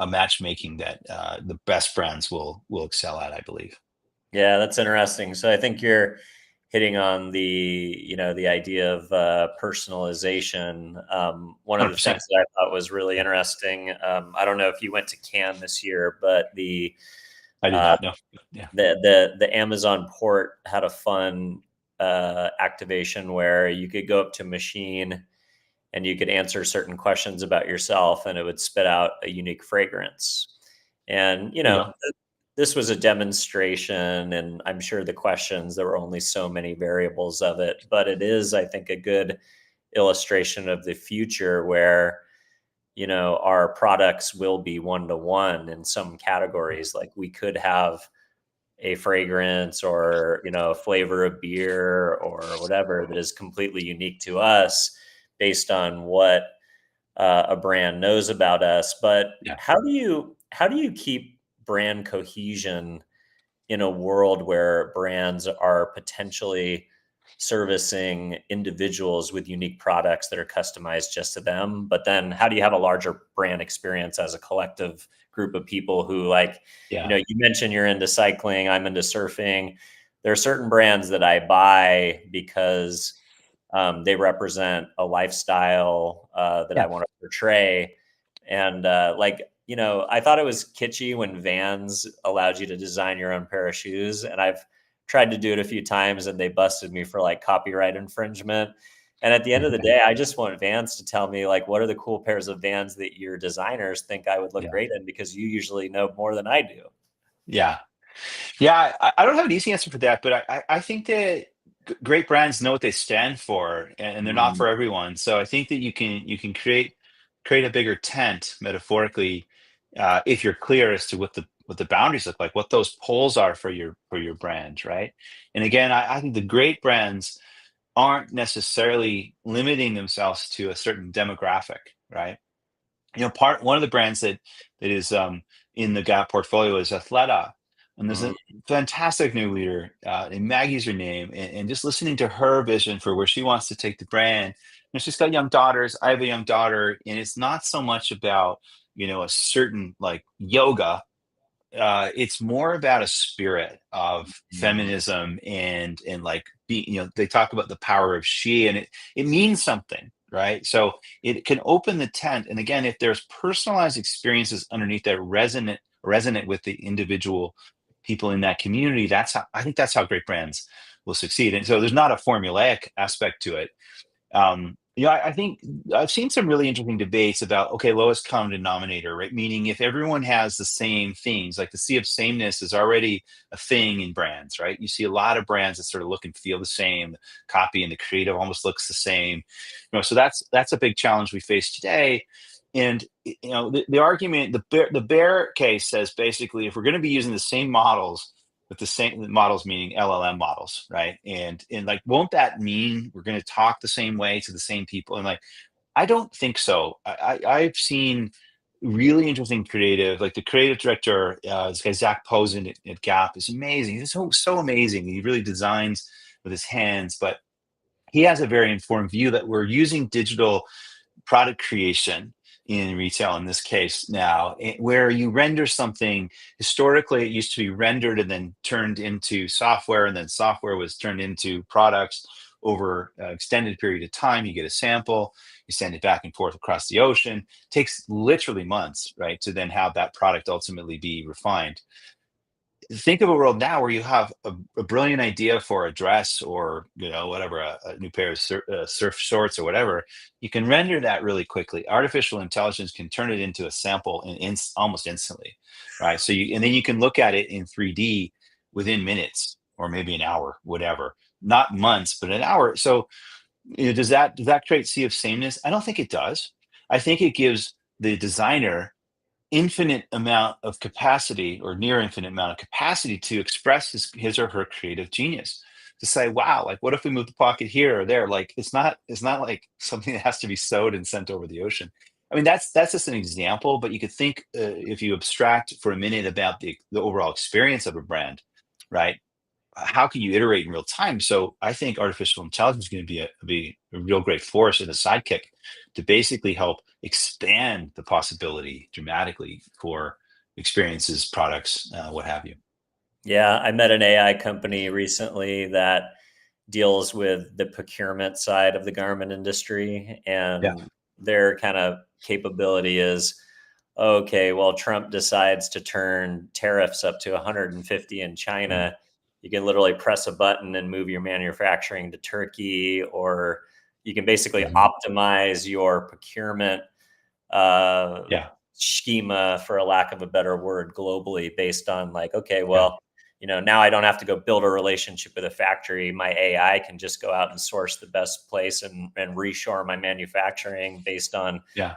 matchmaking that the best brands will excel at, I believe. Yeah, that's interesting. So I think you're hitting on the idea of personalization. One of the 100%. things that I thought was really interesting. I don't know if you went to Cannes this year, but I did uh, not know. Yeah. the Amazon port had a fun activation where you could go up to a machine and you could answer certain questions about yourself, and it would spit out a unique fragrance. And There you go. this was a demonstration, and I'm sure the questions, there were only so many variables of it, but it is, I think, a good illustration of the future where our products will be one to one in some categories. Like, we could have a fragrance or a flavor of beer or whatever that is completely unique to us based on what a brand knows about us. But Yeah. how do you keep brand cohesion in a world where brands are potentially servicing individuals with unique products that are customized just to them? But then how do you have a larger brand experience as a collective group of people who, like, Yeah. you mentioned you're into cycling, I'm into surfing. There are certain brands that I buy because they represent a lifestyle that I Yeah. want to portray. And I thought it was kitschy when Vans allowed you to design your own pair of shoes. And I've tried to do it a few times and they busted me for like copyright infringement. And at the end of the day, I just want Vans to tell me, like, what are the cool pairs of Vans that your designers think I would look Yeah. great in, because you usually know more than I do. Yeah. Yeah, I don't have an easy answer for that, but I think that great brands know what they stand for, and they're not Mm, for everyone. So I think that you can create a bigger tent metaphorically, if you're clear as to what the boundaries look like, what those poles are for your brand, right? And again, I think the great brands aren't necessarily limiting themselves to a certain demographic, right? One of the brands that is in the Gap portfolio is Athleta, and there's Mm, a fantastic new leader, and Maggie's her name, and just listening to her vision for where she wants to take the brand. She's got young daughters. I have a young daughter, and it's not so much about a certain like yoga. It's more about a spirit of mm. feminism and like they talk about the power of she, and it means something, right? So it can open the tent, and again, if there's personalized experiences underneath that resonate with the individual people in that community, that's how great brands will succeed. And so there's not a formulaic aspect to it. I think I've seen some really interesting debates about, okay, lowest common denominator, right? Meaning if everyone has the same things, like the sea of sameness is already a thing in brands, right? You see a lot of brands that sort of look and feel the same, copy and the creative almost looks the same. So that's a big challenge we face today. And the argument, the bear case says basically if we're going to be using the same models with the same models, meaning LLM models, right? And like, won't that mean we're going to talk the same way to the same people? And like, I don't think so. I've seen really interesting creative, like the creative director, this guy Zach Posen at Gap is amazing. He's so amazing. He really designs with his hands, but he has a very informed view that we're using digital product creation in retail in this case now, where you render something. Historically, it used to be rendered and then turned into software, and then software was turned into products over an extended period of time. You get a sample, you send it back and forth across the ocean. It takes literally months, right, to then have that product ultimately be refined. Think of a world now where you have a brilliant idea for a dress, or whatever, a new pair of surf shorts or whatever. You can render that really quickly. Artificial intelligence can turn it into a sample almost instantly, right? And then you can look at it in 3D within minutes or maybe an hour, whatever. Not months, but an hour. So does that create sea of sameness? I don't think it does. I think it gives the designer infinite amount of capacity, or near infinite amount of capacity, to express his or her creative genius, to say, wow, like, what if we move the pocket here or there? Like, it's not like something that has to be sewed and sent over the ocean. I mean, that's just an example, but you could think, if you abstract for a minute about the overall experience of a brand, right? How can you iterate in real time? So I think artificial intelligence is going to be a real great force and a sidekick to basically help expand the possibility dramatically for experiences, products, what have you. Yeah, I met an AI company recently that deals with the procurement side of the garment industry, Yeah. and their kind of capability is, okay, well, Trump decides to turn tariffs up to 150 in Mm. China. You can literally press a button and move your manufacturing to Turkey, or you can basically Mhm. optimize your procurement uh, Yeah. schema, for a lack of a better word, globally, based on like, okay, Yeah. well, now I don't have to go build a relationship with a factory. My AI can just go out and source the best place and reshore my manufacturing based on, Yeah.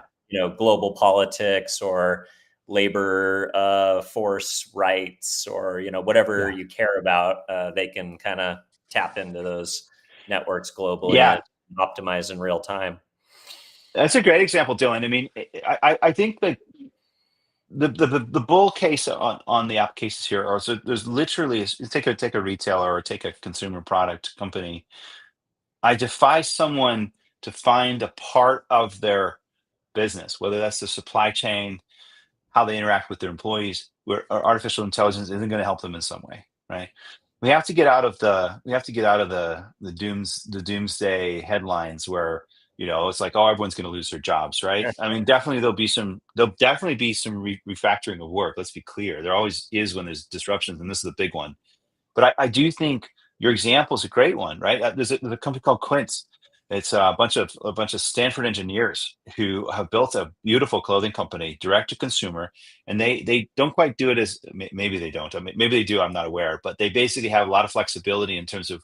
global politics or labor force rights, or, whatever Yeah. you care about. They can kind of tap into those networks globally Yeah. and optimize in real time. That's a great example, Dylan. I mean, I think that the bull case on the applications here are, so there's literally, take a retailer or take a consumer product company. I defy someone to find a part of their business, whether that's the supply chain, how they interact with their employees, where artificial intelligence isn't going to help them in some way, right? We have to get out of the doomsday headlines where it's like, oh, everyone's going to lose their jobs, right? I mean, definitely there'll definitely be some refactoring of work. Let's be clear, there always is when there's disruptions, and this is a big one. But I do think your example is a great one, right? There's a company called Quince. It's a bunch of Stanford engineers who have built a beautiful clothing company, direct to consumer, and they don't quite do it as, maybe they don't. I mean, maybe they do. I'm not aware, but they basically have a lot of flexibility in terms of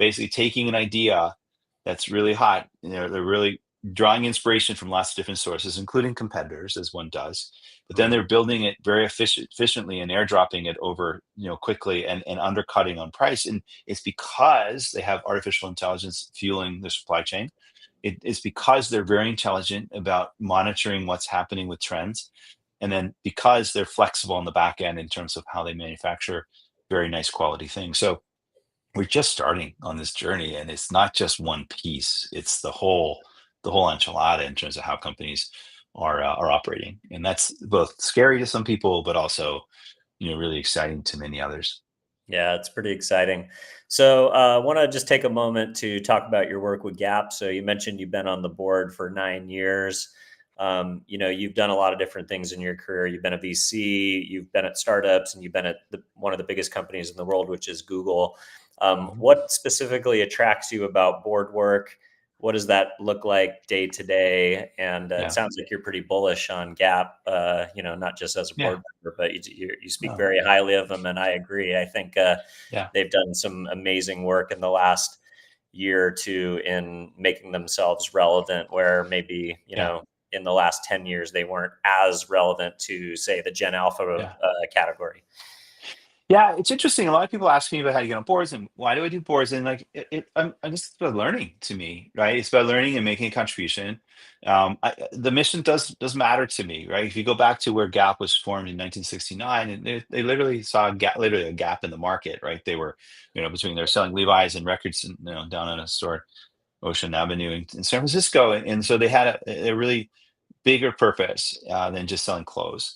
basically taking an idea that's really hot. They're really drawing inspiration from lots of different sources, including competitors, as one does. But then they're building it very efficiently and airdropping it over, quickly, and undercutting on price. And it's because they have artificial intelligence fueling the supply chain. it's because they're very intelligent about monitoring what's happening with trends, and then because they're flexible on the back end in terms of how they manufacture very nice quality things. So we're just starting on this journey, and it's not just one piece, it's the whole enchilada in terms of how companies are operating, and that's both scary to some people but also really exciting to many others. Yeah, it's pretty exciting. So, I want to just take a moment to talk about your work with Gap. So, you mentioned you've been on the board for 9 years. You've done a lot of different things in your career. You've been a VC, you've been at startups, and you've been at one of the biggest companies in the world, which is Google. Mhm. What specifically attracts you about board work? What does that look like day to day? And it Yeah, sounds like you're pretty bullish on Gap. Not just as a yeah, board member, but you speak no, very highly of them, and I agree. I think yeah, they've done some amazing work in the last year or two in making themselves relevant, where maybe yeah, in the last 10 years they weren't as relevant to, say, the Gen Alpha yeah. category. Yeah, it's interesting. A lot of people ask me about how to get on boards and why do I do boards, and like I'm just about learning to me, right? It's about learning and making a contribution. The mission does matter to me, right? If you go back to where Gap was formed in 1969, and they literally saw literally a gap in the market, right? They were, between they're selling Levi's and records, down on a store, Ocean Avenue in San Francisco, and so they had a really bigger purpose than just selling clothes.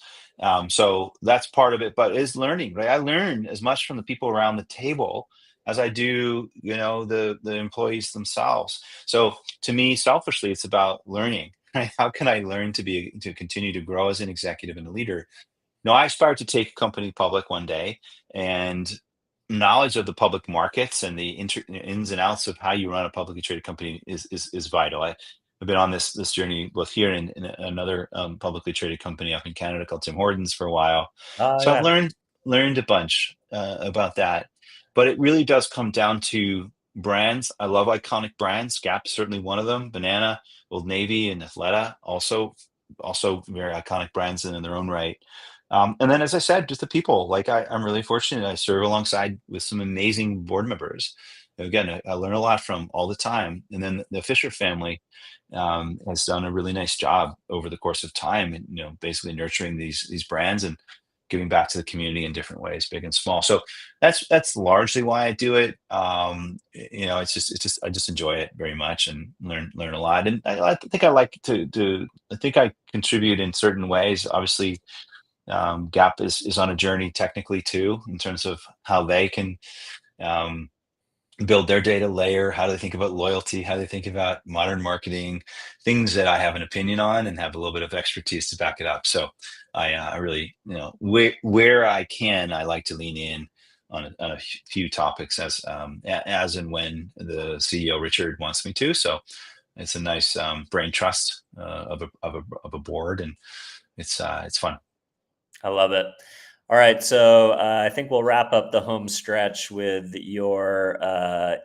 So that's part of it, but is learning, right? I learn as much from the people around the table as I do, the employees themselves. So to me, selfishly, it's about learning. Right? How can I learn to continue to grow as an executive and a leader? No, I aspire to take a company public one day, and knowledge of the public markets and the ins and outs of how you run a publicly traded company is vital. I've been on this journey both here and in another publicly traded company up in Canada called Tim Hortons for a while. Oh, So I've yeah. learned a bunch about that, but it really does come down to brands. I love iconic brands. Gap's certainly one of them. Banana, Old Navy, and Athleta also very iconic brands in their own right. And then, as I said, just the people. Like I'm really fortunate. I serve alongside with some amazing board members. Again, I learn a lot from all the time. And then the Fisher family has done a really nice job over the course of time, and basically nurturing these brands and giving back to the community in different ways, big and small. So that's largely why I do it. It's just I just enjoy it very much and learn a lot. And I think I like to I think I contribute in certain ways. Obviously, Gap is on a journey technically too, in terms of how they can um, build their data layer, how they think about loyalty, how they think about modern marketing, things that I have an opinion on and have a little bit of expertise to back it up. So I really, where I can, I like to lean in on a few topics as and when the CEO Richard wants me to. So it's a nice brain trust of a board, and it's fun. I love it. All right, so I think we'll wrap up the home stretch with your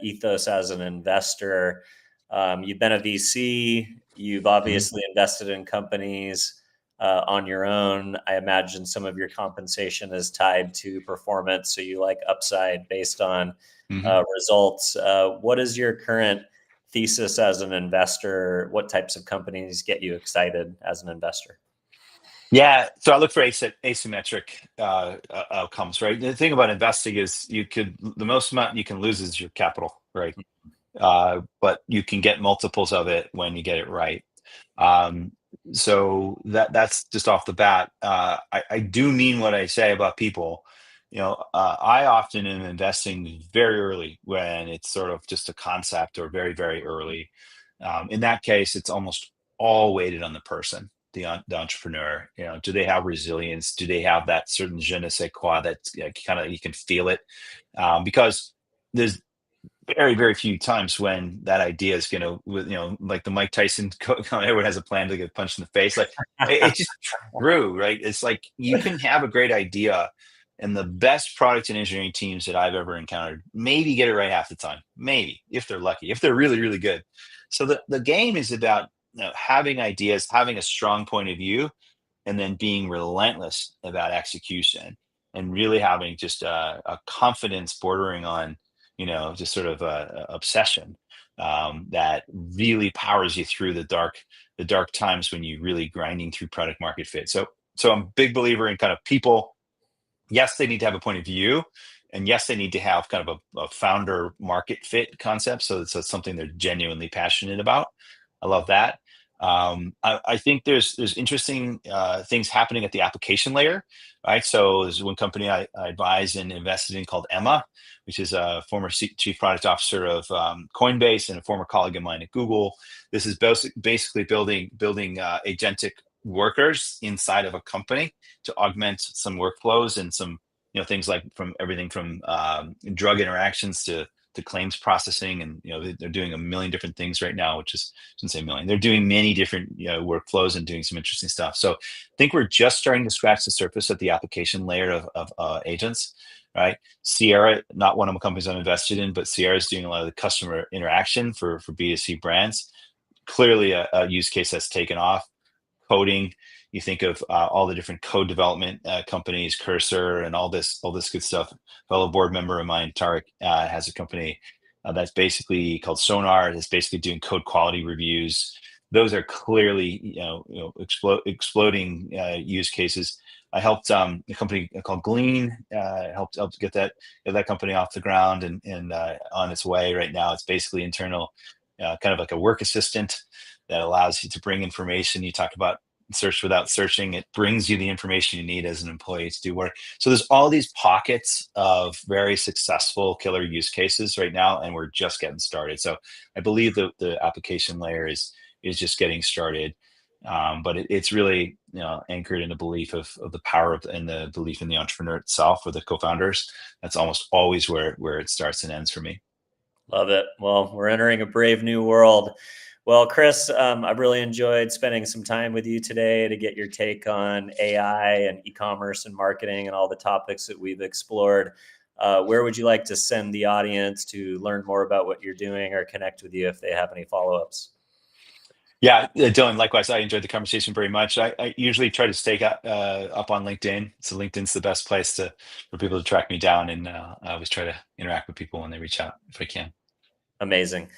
ethos as an investor. You've been a VC. You've Mhm, obviously invested in companies on your own. I imagine some of your compensation is tied to performance, so you like upside based on mhm. results. What is your current thesis as an investor? What types of companies get you excited as an investor? Yeah, so I look for asymmetric outcomes, right? The thing about investing is the most amount you can lose is your capital, right? But you can get multiples of it when you get it right. Um, so that's just off the bat. I do mean what I say about people. I often am investing very early when it's sort of just a concept, or very, very early. In that case, it's almost all weighted on the person, the entrepreneur. Do they have resilience? Do they have that certain je ne sais quoi that kind of you can feel it? Because there's very, very few times when that idea is going to, like the Mike Tyson, everyone has a plan to get punched in the face. Like it's just true, right? It's like you can have a great idea, and the best product and engineering teams that I've ever encountered maybe get it right half the time, maybe if they're lucky, if they're really, really good. So the game is about having ideas, having a strong point of view, and then being relentless about execution, and really having just a confidence bordering on just sort of obsession that really powers you through the dark times when you're really grinding through product market fit. So I'm a big believer in kind of people. Yes, they need to have a point of view, and yes, they need to have kind of a founder market fit concept. So it's something they're genuinely passionate about. I love that. I think there's interesting things happening at the application layer, right? So there's one company I advised and invested in called Emma, which is a former chief product officer of Coinbase and a former colleague of mine at Google. This is basically building agentic workers inside of a company to augment some workflows and some things like from everything from drug interactions to claims processing, and they're doing a million different things right now, which is, I shouldn't say a million, they're doing many different workflows and doing some interesting stuff. So I think we're just starting to scratch the surface at the application layer of agents, right? Xero, not one of the companies I'm invested in, but Xero is doing a lot of the customer interaction for B2C brands. Clearly a use case that's taken off. Coding, you think of all the different code development companies, Cursor, and all this good stuff. A fellow board member of mine, Tarek, has a company that's basically called Sonar. That's basically doing code quality reviews. Those are clearly exploding use cases. I helped a company called Glean, helped get that company off the ground and on its way right now. It's basically internal, kind of like a work assistant that allows you to bring information. You talk about search without searching. It brings you the information you need as an employee to do work. So there's all these pockets of very successful killer use cases right now, and we're just getting started. So I believe that the application layer is just getting started. But it's really anchored in the belief of the power and the belief in the entrepreneur itself or the co-founders. That's almost always where it starts and ends for me. Love it. Well, we're entering a brave new world. Well, Chris, I've really enjoyed spending some time with you today to get your take on AI and e-commerce and marketing and all the topics that we've explored. Where would you like to send the audience to learn more about what you're doing or connect with you if they have any follow-ups? Yeah, Dylan, likewise, I enjoyed the conversation very much. I usually try to stay up on LinkedIn. So LinkedIn's the best place for people to track me down. And I always try to interact with people when they reach out if I can. Amazing.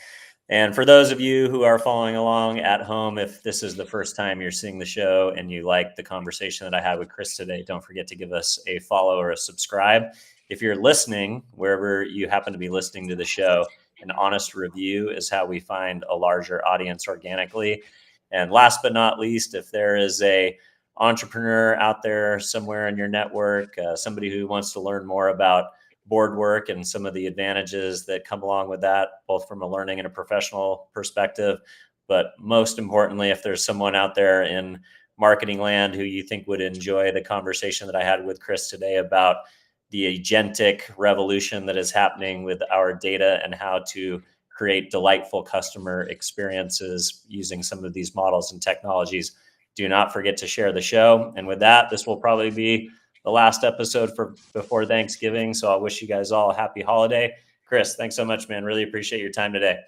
And for those of you who are following along at home, if this is the first time you're seeing the show and you like the conversation that I had with Chris today, don't forget to give us a follow or a subscribe. If you're listening, wherever you happen to be listening to the show, an honest review is how we find a larger audience organically. And last but not least, if there is a entrepreneur out there somewhere in your network, somebody who wants to learn more about board work and some of the advantages that come along with that, both from a learning and a professional perspective. But most importantly, if there's someone out there in marketing land who you think would enjoy the conversation that I had with Chris today about the agentic revolution that is happening with our data and how to create delightful customer experiences using some of these models and technologies, do not forget to share the show. And with that, this will probably be the last episode for before Thanksgiving. So I'll wish you guys all a happy holiday. Chris, thanks so much, man. Really appreciate your time today.